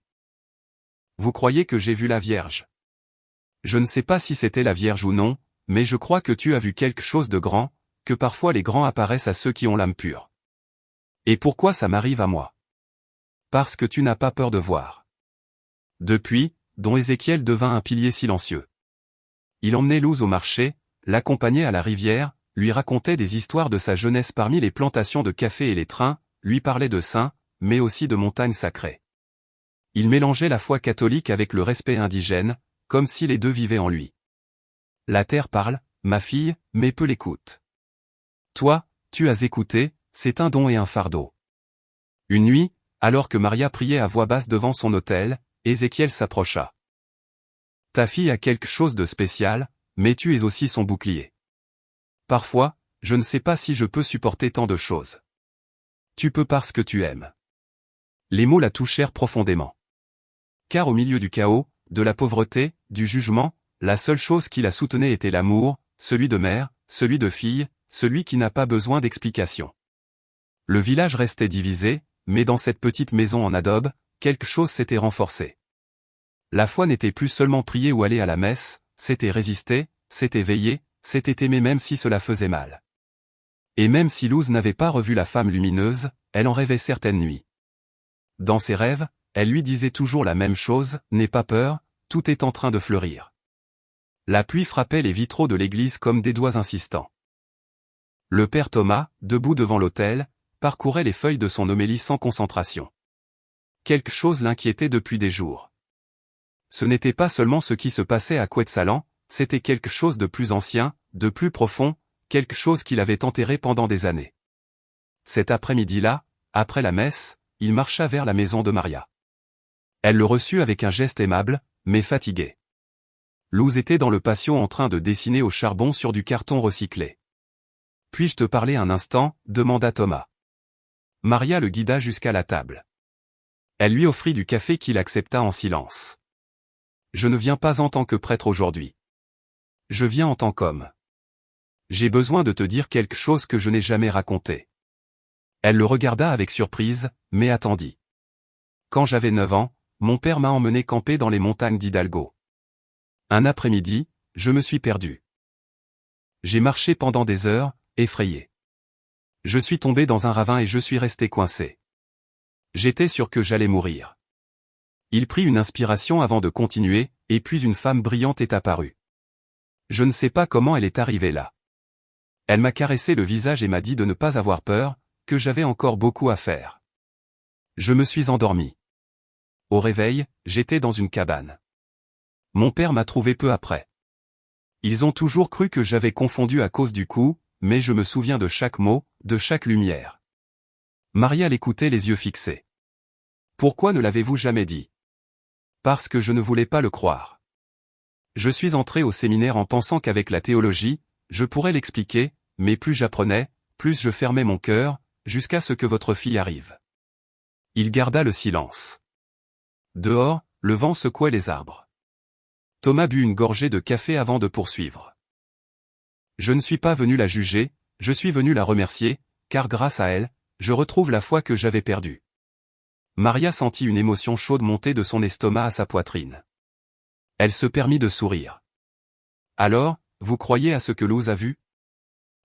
« Vous croyez que j'ai vu la Vierge ? Je ne sais pas si c'était la Vierge ou non, mais je crois que tu as vu quelque chose de grand, que parfois les grands apparaissent à ceux qui ont l'âme pure. Et pourquoi ça m'arrive à moi ? Parce que tu n'as pas peur de voir. » Depuis, don Ézéchiel devint un pilier silencieux. Il emmenait Luz au marché, l'accompagnait à la rivière, lui racontait des histoires de sa jeunesse parmi les plantations de café et les trains, lui parlait de saints, mais aussi de montagnes sacrées. Il mélangeait la foi catholique avec le respect indigène, comme si les deux vivaient en lui. La terre parle, ma fille, mais peu l'écoute. Toi, tu as écouté, c'est un don et un fardeau. Une nuit, alors que Maria priait à voix basse devant son autel, Ézéchiel s'approcha. Ta fille a quelque chose de spécial, mais tu es aussi son bouclier. Parfois, je ne sais pas si je peux supporter tant de choses. Tu peux parce que tu aimes. Les mots la touchèrent profondément. Car au milieu du chaos, de la pauvreté, du jugement, la seule chose qui la soutenait était l'amour, celui de mère, celui de fille, celui qui n'a pas besoin d'explication. Le village restait divisé, mais dans cette petite maison en adobe, quelque chose s'était renforcé. La foi n'était plus seulement prier ou aller à la messe, c'était résister, c'était veiller, c'était aimer même si cela faisait mal. Et même si Luz n'avait pas revu la femme lumineuse, elle en rêvait certaines nuits. Dans ses rêves, elle lui disait toujours la même chose, n'aie pas peur, tout est en train de fleurir. La pluie frappait les vitraux de l'église comme des doigts insistants. Le père Thomas, debout devant l'autel, parcourait les feuilles de son homélie sans concentration. Quelque chose l'inquiétait depuis des jours. Ce n'était pas seulement ce qui se passait à Quetzallan, c'était quelque chose de plus ancien, de plus profond, quelque chose qu'il avait enterré pendant des années. Cet après-midi-là, après la messe, il marcha vers la maison de Maria. Elle le reçut avec un geste aimable, mais fatigué. Luz était dans le patio en train de dessiner au charbon sur du carton recyclé. « Puis-je te parler un instant ?» demanda Thomas. Maria le guida jusqu'à la table. Elle lui offrit du café qu'il accepta en silence. « Je ne viens pas en tant que prêtre aujourd'hui. Je viens en tant qu'homme. J'ai besoin de te dire quelque chose que je n'ai jamais raconté. » Elle le regarda avec surprise, mais attendit. « Quand j'avais 9 ans, mon père m'a emmené camper dans les montagnes d'Hidalgo. Un après-midi, je me suis perdu. J'ai marché pendant des heures, effrayé. Je suis tombé dans un ravin et je suis resté coincé. J'étais sûr que j'allais mourir. Il prit une inspiration avant de continuer, et puis une femme brillante est apparue. Je ne sais pas comment elle est arrivée là. Elle m'a caressé le visage et m'a dit de ne pas avoir peur, que j'avais encore beaucoup à faire. Je me suis endormi. Au réveil, j'étais dans une cabane. Mon père m'a trouvé peu après. Ils ont toujours cru que j'avais confondu à cause du coup, mais je me souviens de chaque mot, de chaque lumière. Maria l'écoutait les yeux fixés. Pourquoi ne l'avez-vous jamais dit? Parce que je ne voulais pas le croire. Je suis entré au séminaire en pensant qu'avec la théologie, je pourrais l'expliquer, mais plus j'apprenais, plus je fermais mon cœur, jusqu'à ce que votre fille arrive. Il garda le silence. Dehors, le vent secouait les arbres. Thomas but une gorgée de café avant de poursuivre. Je ne suis pas venu la juger, je suis venu la remercier, car grâce à elle, je retrouve la foi que j'avais perdue. Maria sentit une émotion chaude monter de son estomac à sa poitrine. Elle se permit de sourire. Alors, vous croyez à ce que Luz a vu?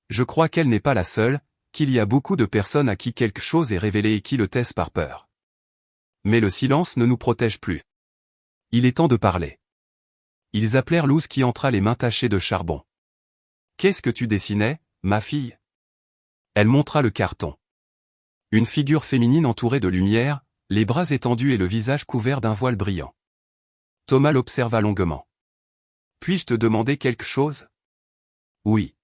Je crois qu'elle n'est pas la seule, qu'il y a beaucoup de personnes à qui quelque chose est révélé et qui le taisent par peur. Mais le silence ne nous protège plus. Il est temps de parler. Ils appelèrent Luz qui entra les mains tachées de charbon. Qu'est-ce que tu dessinais, ma fille? Elle montra le carton. Une figure féminine entourée de lumière, les bras étendus et le visage couvert d'un voile brillant. Thomas l'observa longuement. Puis-je te demander quelque chose? Oui.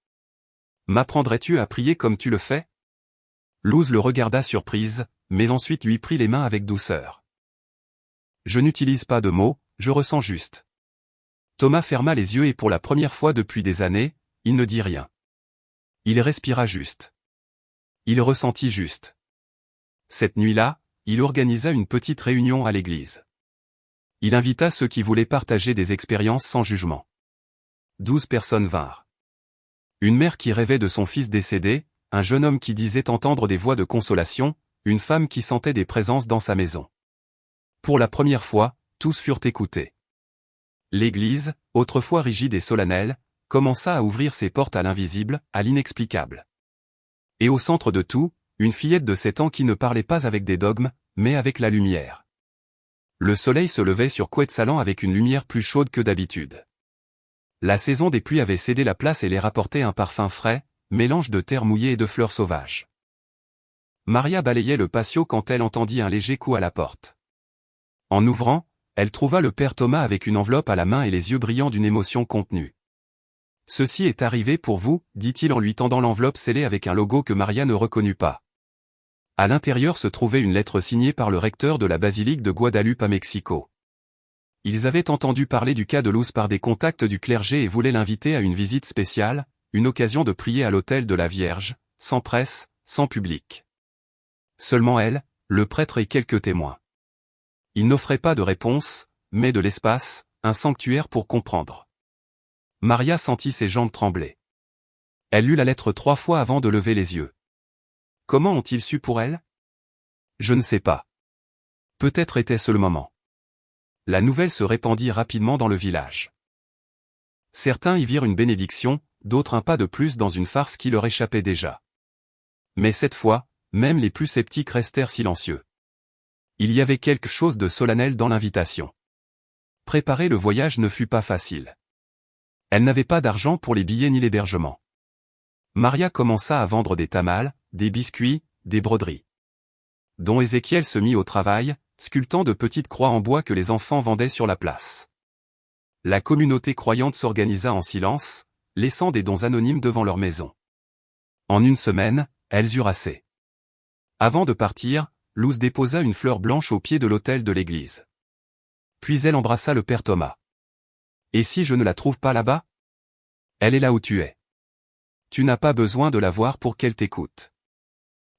M'apprendrais-tu à prier comme tu le fais? Luz le regarda surprise, mais ensuite lui prit les mains avec douceur. Je n'utilise pas de mots, je ressens juste. Thomas ferma les yeux et pour la première fois depuis des années, il ne dit rien. Il respira juste. Il ressentit juste. Cette nuit-là, il organisa une petite réunion à l'église. Il invita ceux qui voulaient partager des expériences sans jugement. 12 personnes vinrent. Une mère qui rêvait de son fils décédé, un jeune homme qui disait entendre des voix de consolation, une femme qui sentait des présences dans sa maison. Pour la première fois, tous furent écoutés. L'église, autrefois rigide et solennelle, commença à ouvrir ses portes à l'invisible, à l'inexplicable. Et au centre de tout, une fillette de 7 ans qui ne parlait pas avec des dogmes, mais avec la lumière. Le soleil se levait sur Quetzalán avec une lumière plus chaude que d'habitude. La saison des pluies avait cédé la place et les rapportait un parfum frais, mélange de terre mouillée et de fleurs sauvages. Maria balayait le patio quand elle entendit un léger coup à la porte. En ouvrant, elle trouva le père Thomas avec une enveloppe à la main et les yeux brillants d'une émotion contenue. « Ceci est arrivé pour vous, dit-il en lui tendant l'enveloppe scellée avec un logo que Maria ne reconnut pas. À l'intérieur se trouvait une lettre signée par le recteur de la basilique de Guadalupe à Mexico. Ils avaient entendu parler du cas de Luz par des contacts du clergé et voulaient l'inviter à une visite spéciale, une occasion de prier à l'autel de la Vierge, sans presse, sans public. Seulement elle, le prêtre et quelques témoins. Il n'offrait pas de réponse, mais de l'espace, un sanctuaire pour comprendre. Maria sentit ses jambes trembler. Elle lut la lettre 3 fois avant de lever les yeux. Comment ont-ils su pour elle? Je ne sais pas. Peut-être était-ce le moment. La nouvelle se répandit rapidement dans le village. Certains y virent une bénédiction, d'autres un pas de plus dans une farce qui leur échappait déjà. Mais cette fois, même les plus sceptiques restèrent silencieux. Il y avait quelque chose de solennel dans l'invitation. Préparer le voyage ne fut pas facile. Elle n'avait pas d'argent pour les billets ni l'hébergement. Maria commença à vendre des tamales, des biscuits, des broderies. Don Ézéchiel se mit au travail, sculptant de petites croix en bois que les enfants vendaient sur la place. La communauté croyante s'organisa en silence, laissant des dons anonymes devant leur maison. En une semaine, elles eurent assez. Avant de partir, Luz déposa une fleur blanche au pied de l'autel de l'église. Puis elle embrassa le père Thomas. « Et si je ne la trouve pas là-bas? Elle est là où tu es. Tu n'as pas besoin de la voir pour qu'elle t'écoute. »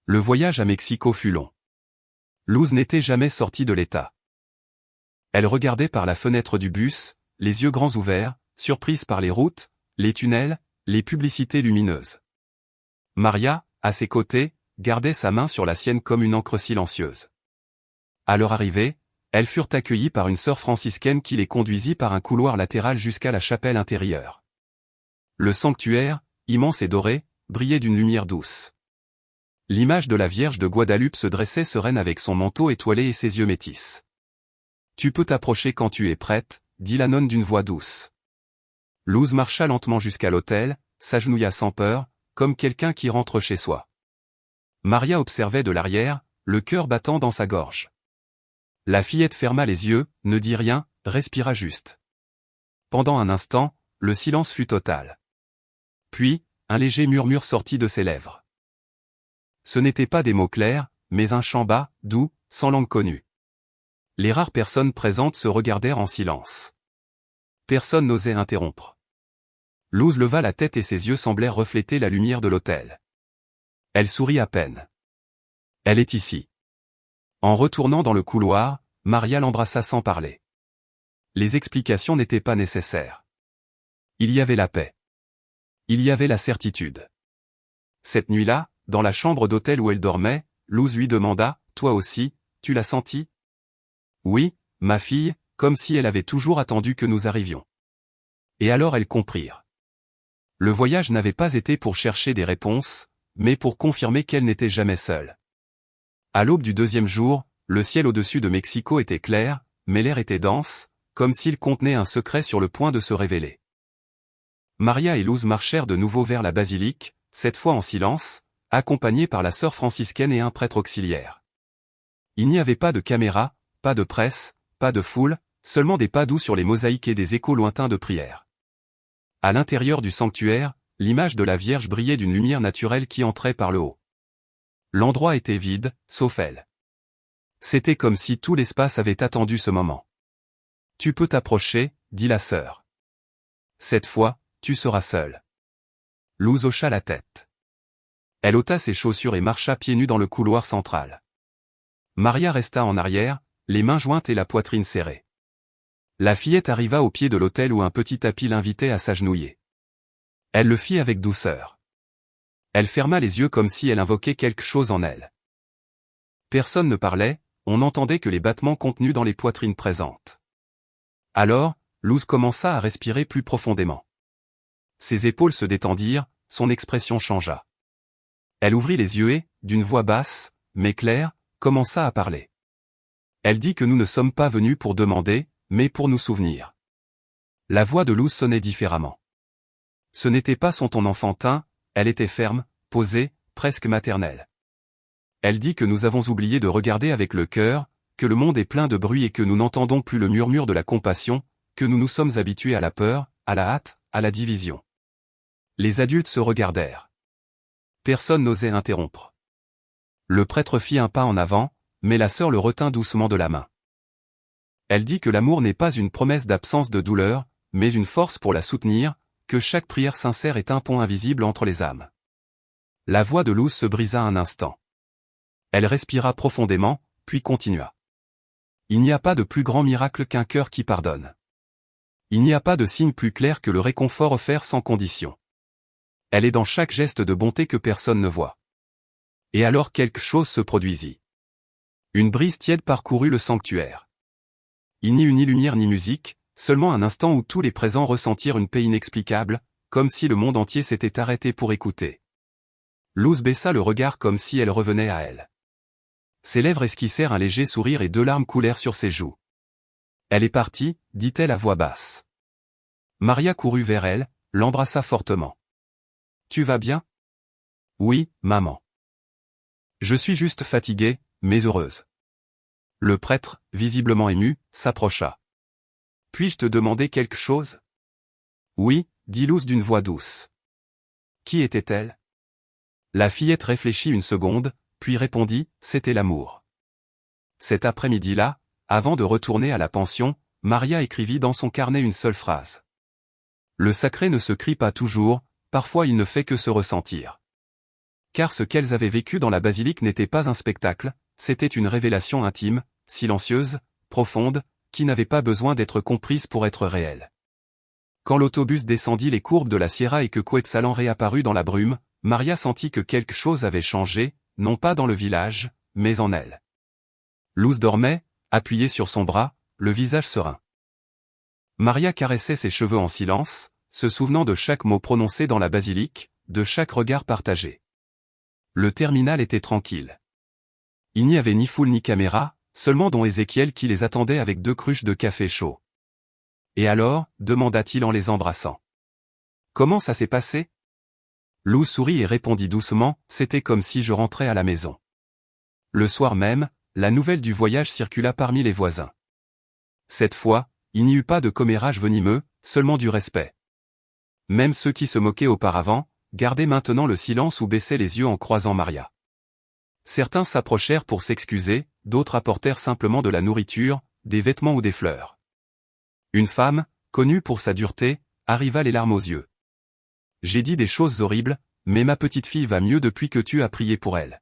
Le voyage à Mexico fut long. Luz n'était jamais sortie de l'état. Elle regardait par la fenêtre du bus, les yeux grands ouverts, surprise par les routes, les tunnels, les publicités lumineuses. Maria, à ses côtés, gardait sa main sur la sienne comme une encre silencieuse. À leur arrivée, elles furent accueillies par une sœur franciscaine qui les conduisit par un couloir latéral jusqu'à la chapelle intérieure. Le sanctuaire, immense et doré, brillait d'une lumière douce. L'image de la Vierge de Guadalupe se dressait sereine avec son manteau étoilé et ses yeux métis. Tu peux t'approcher quand tu es prête, dit la nonne d'une voix douce. Luz marcha lentement jusqu'à l'autel, s'agenouilla sans peur, comme quelqu'un qui rentre chez soi. Maria observait de l'arrière, le cœur battant dans sa gorge. La fillette ferma les yeux, ne dit rien, respira juste. Pendant un instant, le silence fut total. Puis, un léger murmure sortit de ses lèvres. Ce n'étaient pas des mots clairs, mais un chant bas, doux, sans langue connue. Les rares personnes présentes se regardèrent en silence. Personne n'osait interrompre. Luz leva la tête et ses yeux semblèrent refléter la lumière de l'autel. Elle sourit à peine. Elle est ici. En retournant dans le couloir, Maria l'embrassa sans parler. Les explications n'étaient pas nécessaires. Il y avait la paix. Il y avait la certitude. Cette nuit-là, dans la chambre d'hôtel où elle dormait, Luz lui demanda, « Toi aussi, tu l'as senti ?» ?»« Oui, ma fille, comme si elle avait toujours attendu que nous arrivions. » Et alors elles comprirent. Le voyage n'avait pas été pour chercher des réponses, mais pour confirmer qu'elle n'était jamais seule. À l'aube du deuxième jour, le ciel au-dessus de Mexico était clair, mais l'air était dense, comme s'il contenait un secret sur le point de se révéler. Maria et Luz marchèrent de nouveau vers la basilique, cette fois en silence, accompagnés par la sœur franciscaine et un prêtre auxiliaire. Il n'y avait pas de caméra, pas de presse, pas de foule, seulement des pas doux sur les mosaïques et des échos lointains de prières. À l'intérieur du sanctuaire, l'image de la Vierge brillait d'une lumière naturelle qui entrait par le haut. L'endroit était vide, sauf elle. C'était comme si tout l'espace avait attendu ce moment. « Tu peux t'approcher, » dit la sœur. « Cette fois, tu seras seule. » Luz hocha la tête. Elle ôta ses chaussures et marcha pieds nus dans le couloir central. Maria resta en arrière, les mains jointes et la poitrine serrée. La fillette arriva au pied de l'autel où un petit tapis l'invitait à s'agenouiller. Elle le fit avec douceur. Elle ferma les yeux comme si elle invoquait quelque chose en elle. Personne ne parlait, on n'entendait que les battements contenus dans les poitrines présentes. Alors, Luz commença à respirer plus profondément. Ses épaules se détendirent, son expression changea. Elle ouvrit les yeux et, d'une voix basse, mais claire, commença à parler. Elle dit que nous ne sommes pas venus pour demander, mais pour nous souvenir. La voix de Luz sonnait différemment. Ce n'était pas son ton enfantin, elle était ferme, posée, presque maternelle. Elle dit que nous avons oublié de regarder avec le cœur, que le monde est plein de bruit et que nous n'entendons plus le murmure de la compassion, que nous nous sommes habitués à la peur, à la hâte, à la division. Les adultes se regardèrent. Personne n'osait interrompre. Le prêtre fit un pas en avant, mais la sœur le retint doucement de la main. Elle dit que l'amour n'est pas une promesse d'absence de douleur, mais une force pour la soutenir, que chaque prière sincère est un pont invisible entre les âmes. La voix de Luz se brisa un instant. Elle respira profondément, puis continua. Il n'y a pas de plus grand miracle qu'un cœur qui pardonne. Il n'y a pas de signe plus clair que le réconfort offert sans condition. Elle est dans chaque geste de bonté que personne ne voit. Et alors quelque chose se produisit. Une brise tiède parcourut le sanctuaire. Il n'y eut ni lumière ni musique, seulement un instant où tous les présents ressentirent une paix inexplicable, comme si le monde entier s'était arrêté pour écouter. Luz baissa le regard comme si elle revenait à elle. Ses lèvres esquissèrent un léger sourire et 2 larmes coulèrent sur ses joues. Elle est partie, dit-elle à voix basse. Maria courut vers elle, l'embrassa fortement. Tu vas bien? Oui, maman. Je suis juste fatiguée, mais heureuse. Le prêtre, visiblement ému, s'approcha. Puis-je te demander quelque chose? Oui, dit Luz d'une voix douce. Qui était-elle? La fillette réfléchit une seconde, puis répondit, c'était l'amour. Cet après-midi-là, avant de retourner à la pension, Maria écrivit dans son carnet une seule phrase. Le sacré ne se crie pas toujours, parfois il ne fait que se ressentir. Car ce qu'elles avaient vécu dans la basilique n'était pas un spectacle, c'était une révélation intime, silencieuse, profonde, qui n'avait pas besoin d'être comprise pour être réelle. Quand l'autobus descendit les courbes de la Sierra et que Quetzalán réapparut dans la brume, Maria sentit que quelque chose avait changé, non pas dans le village, mais en elle. Luz dormait, appuyée sur son bras, le visage serein. Maria caressait ses cheveux en silence, se souvenant de chaque mot prononcé dans la basilique, de chaque regard partagé. Le terminal était tranquille. Il n'y avait ni foule ni caméra, seulement don Ézéchiel qui les attendait avec 2 cruches de café chaud. Et alors, demanda-t-il en les embrassant. Comment ça s'est passé? Luz sourit et répondit doucement, c'était comme si je rentrais à la maison. Le soir même, la nouvelle du voyage circula parmi les voisins. Cette fois, il n'y eut pas de commérage venimeux, seulement du respect. Même ceux qui se moquaient auparavant, gardaient maintenant le silence ou baissaient les yeux en croisant Maria. Certains s'approchèrent pour s'excuser, d'autres apportèrent simplement de la nourriture, des vêtements ou des fleurs. Une femme, connue pour sa dureté, arriva les larmes aux yeux. « J'ai dit des choses horribles, mais ma petite fille va mieux depuis que tu as prié pour elle.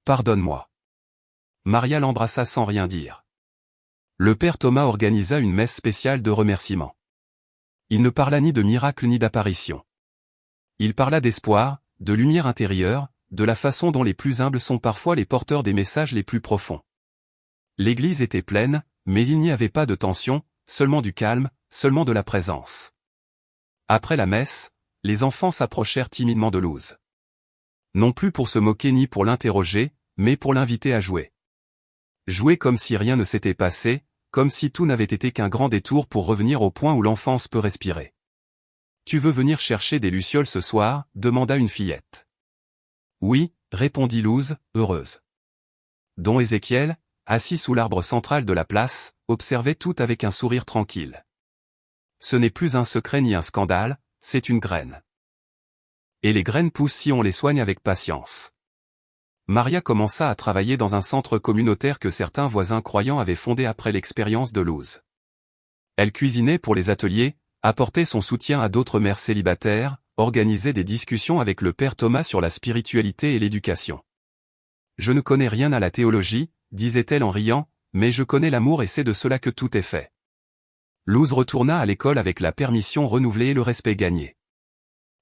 Pardonne-moi. » Maria l'embrassa sans rien dire. Le père Thomas organisa une messe spéciale de remerciement. Il ne parla ni de miracle ni d'apparition. Il parla d'espoir, de lumière intérieure, de la façon dont les plus humbles sont parfois les porteurs des messages les plus profonds. L'église était pleine, mais il n'y avait pas de tension, seulement du calme, seulement de la présence. Après la messe, les enfants s'approchèrent timidement de Luz. Non plus pour se moquer ni pour l'interroger, mais pour l'inviter à jouer. Jouer comme si rien ne s'était passé, comme si tout n'avait été qu'un grand détour pour revenir au point où l'enfance peut respirer. « Tu veux venir chercher des lucioles ce soir » demanda une fillette. « Oui » répondit Luz, heureuse. Don Ézéchiel, assis sous l'arbre central de la place, observait tout avec un sourire tranquille. Ce n'est plus un secret ni un scandale, c'est une graine. Et les graines poussent si on les soigne avec patience. Maria commença à travailler dans un centre communautaire que certains voisins croyants avaient fondé après l'expérience de Luz. Elle cuisinait pour les ateliers, apportait son soutien à d'autres mères célibataires, organisait des discussions avec le père Thomas sur la spiritualité et l'éducation. « Je ne connais rien à la théologie, disait-elle en riant, mais je connais l'amour et c'est de cela que tout est fait. » Luz retourna à l'école avec la permission renouvelée et le respect gagné.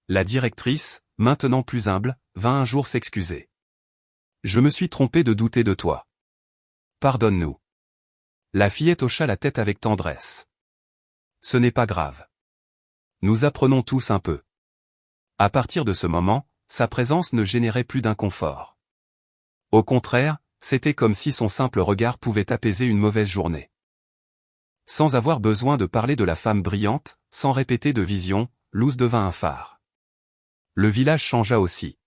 La directrice, maintenant plus humble, vint un jour s'excuser. « Je me suis trompée de douter de toi. Pardonne-nous. » La fillette hocha la tête avec tendresse. « Ce n'est pas grave. Nous apprenons tous un peu. » À partir de ce moment, sa présence ne générait plus d'inconfort. Au contraire, c'était comme si son simple regard pouvait apaiser une mauvaise journée. Sans avoir besoin de parler de la femme brillante, sans répéter de vision, Luz devint un phare. Le village changea aussi.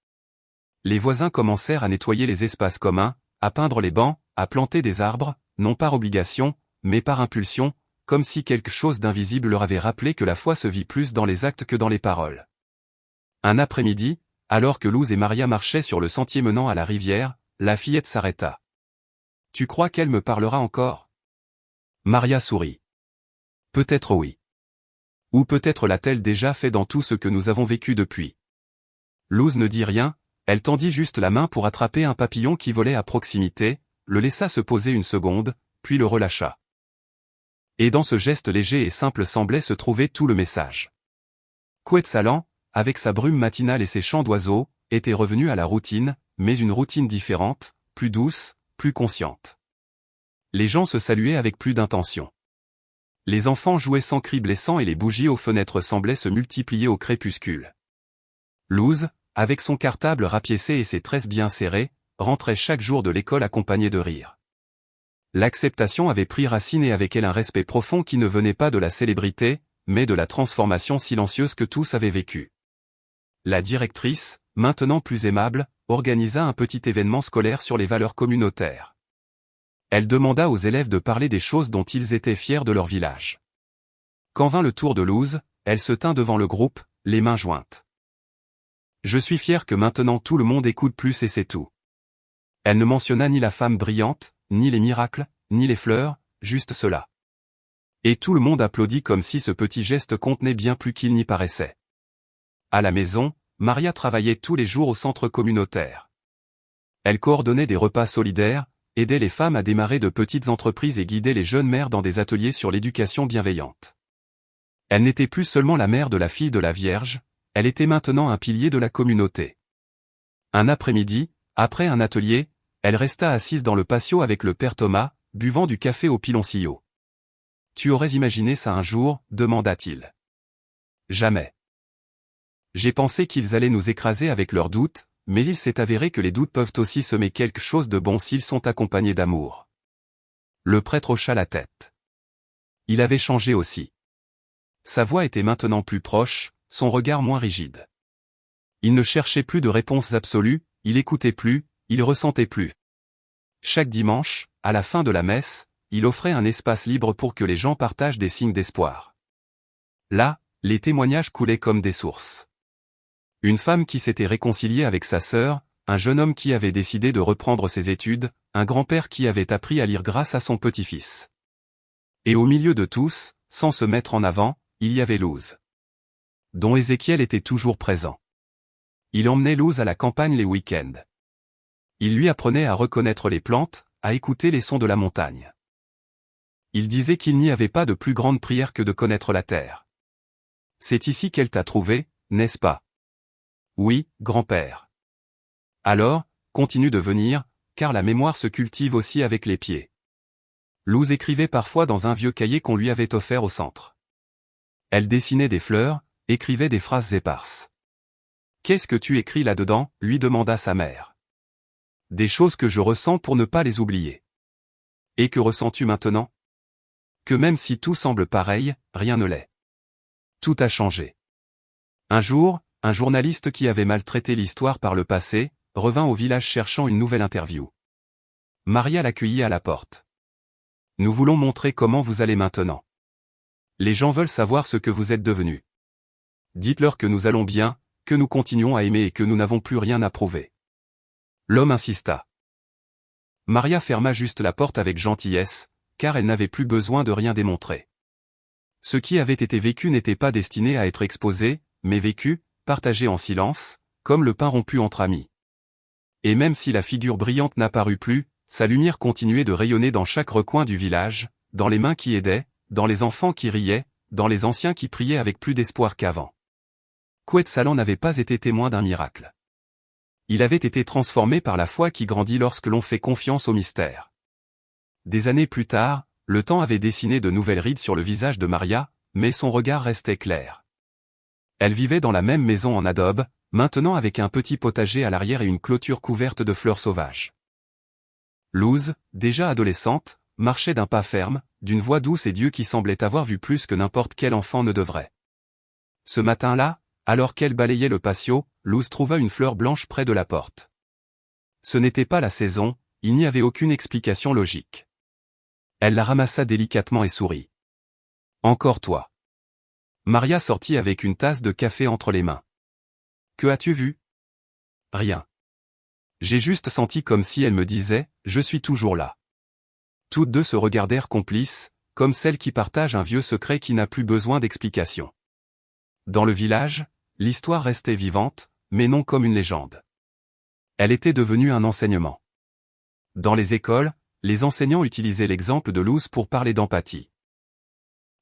Les voisins commencèrent à nettoyer les espaces communs, à peindre les bancs, à planter des arbres, non par obligation, mais par impulsion, comme si quelque chose d'invisible leur avait rappelé que la foi se vit plus dans les actes que dans les paroles. Un après-midi, alors que Luz et Maria marchaient sur le sentier menant à la rivière, la fillette s'arrêta. « Tu crois qu'elle me parlera encore ?» Maria sourit. « Peut-être oui. Ou peut-être l'a-t-elle déjà fait dans tout ce que nous avons vécu depuis. » Luz ne dit rien, elle tendit juste la main pour attraper un papillon qui volait à proximité, le laissa se poser une seconde, puis le relâcha. Et dans ce geste léger et simple semblait se trouver tout le message. Quetzalán, avec sa brume matinale et ses chants d'oiseaux, était revenu à la routine, mais une routine différente, plus douce, plus consciente. Les gens se saluaient avec plus d'intention. Les enfants jouaient sans cris blessants et les bougies aux fenêtres semblaient se multiplier au crépuscule. Luz, avec son cartable rapiécé et ses tresses bien serrées, rentrait chaque jour de l'école accompagnée de rires. L'acceptation avait pris racine et avec elle un respect profond qui ne venait pas de la célébrité, mais de la transformation silencieuse que tous avaient vécue. La directrice, maintenant plus aimable, organisa un petit événement scolaire sur les valeurs communautaires. Elle demanda aux élèves de parler des choses dont ils étaient fiers de leur village. Quand vint le tour de Luz, elle se tint devant le groupe, les mains jointes. « Je suis fière que maintenant tout le monde écoute plus et c'est tout. » Elle ne mentionna ni la femme brillante, ni les miracles, ni les fleurs, juste cela. Et tout le monde applaudit comme si ce petit geste contenait bien plus qu'il n'y paraissait. À la maison, Maria travaillait tous les jours au centre communautaire. Elle coordonnait des repas solidaires, aidait les femmes à démarrer de petites entreprises et guidait les jeunes mères dans des ateliers sur l'éducation bienveillante. Elle n'était plus seulement la mère de la fille de la Vierge, elle était maintenant un pilier de la communauté. Un après-midi, après un atelier, elle resta assise dans le patio avec le père Thomas, buvant du café au piloncillo. « Tu aurais imaginé ça un jour » demanda-t-il. « Jamais. J'ai pensé qu'ils allaient nous écraser avec leurs doutes, mais il s'est avéré que les doutes peuvent aussi semer quelque chose de bon s'ils sont accompagnés d'amour. Le prêtre hocha la tête. Il avait changé aussi. Sa voix était maintenant plus proche, son regard moins rigide. Il ne cherchait plus de réponses absolues, il écoutait plus, il ressentait plus. Chaque dimanche, à la fin de la messe, il offrait un espace libre pour que les gens partagent des signes d'espoir. Là, les témoignages coulaient comme des sources. Une femme qui s'était réconciliée avec sa sœur, un jeune homme qui avait décidé de reprendre ses études, un grand-père qui avait appris à lire grâce à son petit-fils. Et au milieu de tous, sans se mettre en avant, il y avait Luz, dont Ézéchiel était toujours présent. Il emmenait Luz à la campagne les week-ends. Il lui apprenait à reconnaître les plantes, à écouter les sons de la montagne. Il disait qu'il n'y avait pas de plus grande prière que de connaître la terre. C'est ici qu'elle t'a trouvé, n'est-ce pas? Oui, grand-père. Alors, continue de venir, car la mémoire se cultive aussi avec les pieds. Luz écrivait parfois dans un vieux cahier qu'on lui avait offert au centre. Elle dessinait des fleurs, écrivait des phrases éparses. Qu'est-ce que tu écris là-dedans, lui demanda sa mère. Des choses que je ressens pour ne pas les oublier. Et que ressens-tu maintenant? Que même si tout semble pareil, rien ne l'est. Tout a changé. Un jour, un journaliste qui avait maltraité l'histoire par le passé, revint au village cherchant une nouvelle interview. Maria l'accueillit à la porte. Nous voulons montrer comment vous allez maintenant. Les gens veulent savoir ce que vous êtes devenu. Dites-leur que nous allons bien, que nous continuons à aimer et que nous n'avons plus rien à prouver. L'homme insista. Maria ferma juste la porte avec gentillesse, car elle n'avait plus besoin de rien démontrer. Ce qui avait été vécu n'était pas destiné à être exposé, mais vécu, partagé en silence, comme le pain rompu entre amis. Et même si la figure brillante n'apparut plus, sa lumière continuait de rayonner dans chaque recoin du village, dans les mains qui aidaient, dans les enfants qui riaient, dans les anciens qui priaient avec plus d'espoir qu'avant. Quetzalcoatl n'avait pas été témoin d'un miracle. Il avait été transformé par la foi qui grandit lorsque l'on fait confiance au mystère. Des années plus tard, le temps avait dessiné de nouvelles rides sur le visage de Maria, mais son regard restait clair. Elle vivait dans la même maison en adobe, maintenant avec un petit potager à l'arrière et une clôture couverte de fleurs sauvages. Luz, déjà adolescente, marchait d'un pas ferme, d'une voix douce et Dieu qui semblait avoir vu plus que n'importe quel enfant ne devrait. Ce matin-là, alors qu'elle balayait le patio, Luz trouva une fleur blanche près de la porte. Ce n'était pas la saison, il n'y avait aucune explication logique. Elle la ramassa délicatement et sourit. Encore toi. Maria sortit avec une tasse de café entre les mains. Que as-tu vu? Rien. J'ai juste senti comme si elle me disait, je suis toujours là. Toutes deux se regardèrent complices, comme celles qui partagent un vieux secret qui n'a plus besoin d'explication. Dans le village, l'histoire restait vivante, mais non comme une légende. Elle était devenue un enseignement. Dans les écoles, les enseignants utilisaient l'exemple de Luz pour parler d'empathie.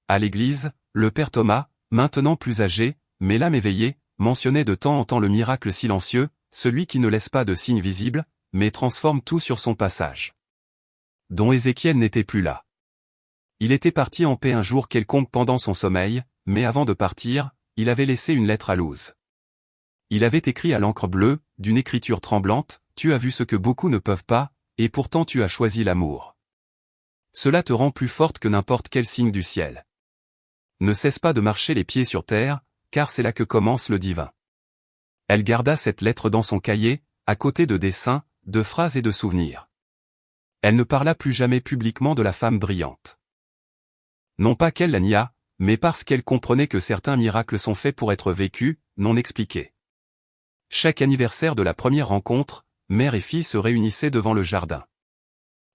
À l'église, le père Thomas, maintenant plus âgé, mais l'âme éveillée, mentionnait de temps en temps le miracle silencieux, celui qui ne laisse pas de signes visibles, mais transforme tout sur son passage. Dont Ézéchiel n'était plus là. Il était parti en paix un jour quelconque pendant son sommeil, mais avant de partir, il avait laissé une lettre à Luz. Il avait écrit à l'encre bleue, d'une écriture tremblante, « Tu as vu ce que beaucoup ne peuvent pas, et pourtant tu as choisi l'amour. Cela te rend plus forte que n'importe quel signe du ciel. Ne cesse pas de marcher les pieds sur terre, car c'est là que commence le divin. » Elle garda cette lettre dans son cahier, à côté de dessins, de phrases et de souvenirs. Elle ne parla plus jamais publiquement de la femme brillante. Non pas qu'elle la nia, mais parce qu'elle comprenait que certains miracles sont faits pour être vécus, non expliqués. Chaque anniversaire de la première rencontre, mère et fille se réunissaient devant le jardin.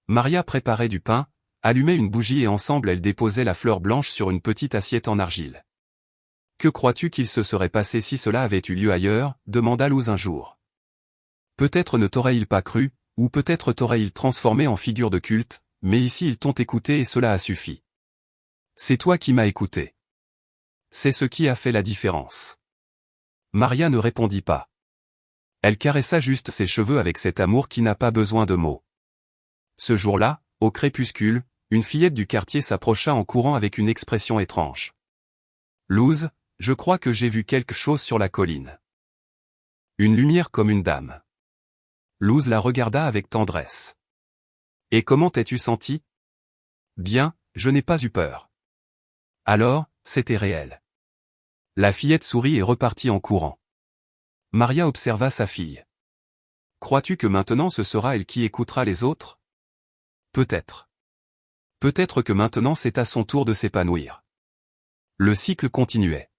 Maria préparait du pain, allumait une bougie et ensemble elles déposaient la fleur blanche sur une petite assiette en argile. « Que crois-tu qu'il se serait passé si cela avait eu lieu ailleurs » demanda Luz un jour. Peut-être ne t'aurait-il pas cru, ou peut-être t'aurait-il transformé en figure de culte, mais ici ils t'ont écouté et cela a suffi. C'est toi qui m'as écouté. C'est ce qui a fait la différence. Maria ne répondit pas. Elle caressa juste ses cheveux avec cet amour qui n'a pas besoin de mots. Ce jour-là, au crépuscule, une fillette du quartier s'approcha en courant avec une expression étrange. « Luz, je crois que j'ai vu quelque chose sur la colline. » Une lumière comme une dame. Luz la regarda avec tendresse. Et comment t'es-tu senti? Bien, je n'ai pas eu peur. Alors, c'était réel. La fillette sourit et repartit en courant. Maria observa sa fille. Crois-tu que maintenant ce sera elle qui écoutera les autres? Peut-être. Peut-être que maintenant c'est à son tour de s'épanouir. Le cycle continuait.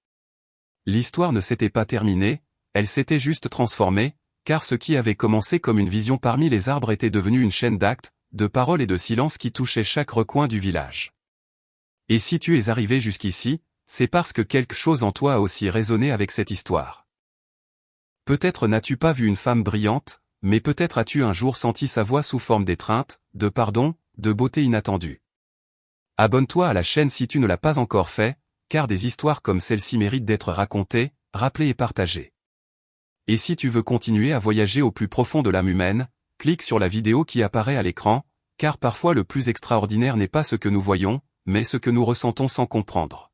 L'histoire ne s'était pas terminée, elle s'était juste transformée, car ce qui avait commencé comme une vision parmi les arbres était devenu une chaîne d'actes, de paroles et de silences qui touchaient chaque recoin du village. Et si tu es arrivé jusqu'ici, c'est parce que quelque chose en toi a aussi résonné avec cette histoire. Peut-être n'as-tu pas vu une femme brillante, mais peut-être as-tu un jour senti sa voix sous forme d'étreinte, de pardon, de beauté inattendue. Abonne-toi à la chaîne si tu ne l'as pas encore fait, car des histoires comme celle-ci méritent d'être racontées, rappelées et partagées. Et si tu veux continuer à voyager au plus profond de l'âme humaine, clique sur la vidéo qui apparaît à l'écran, car parfois le plus extraordinaire n'est pas ce que nous voyons, mais ce que nous ressentons sans comprendre.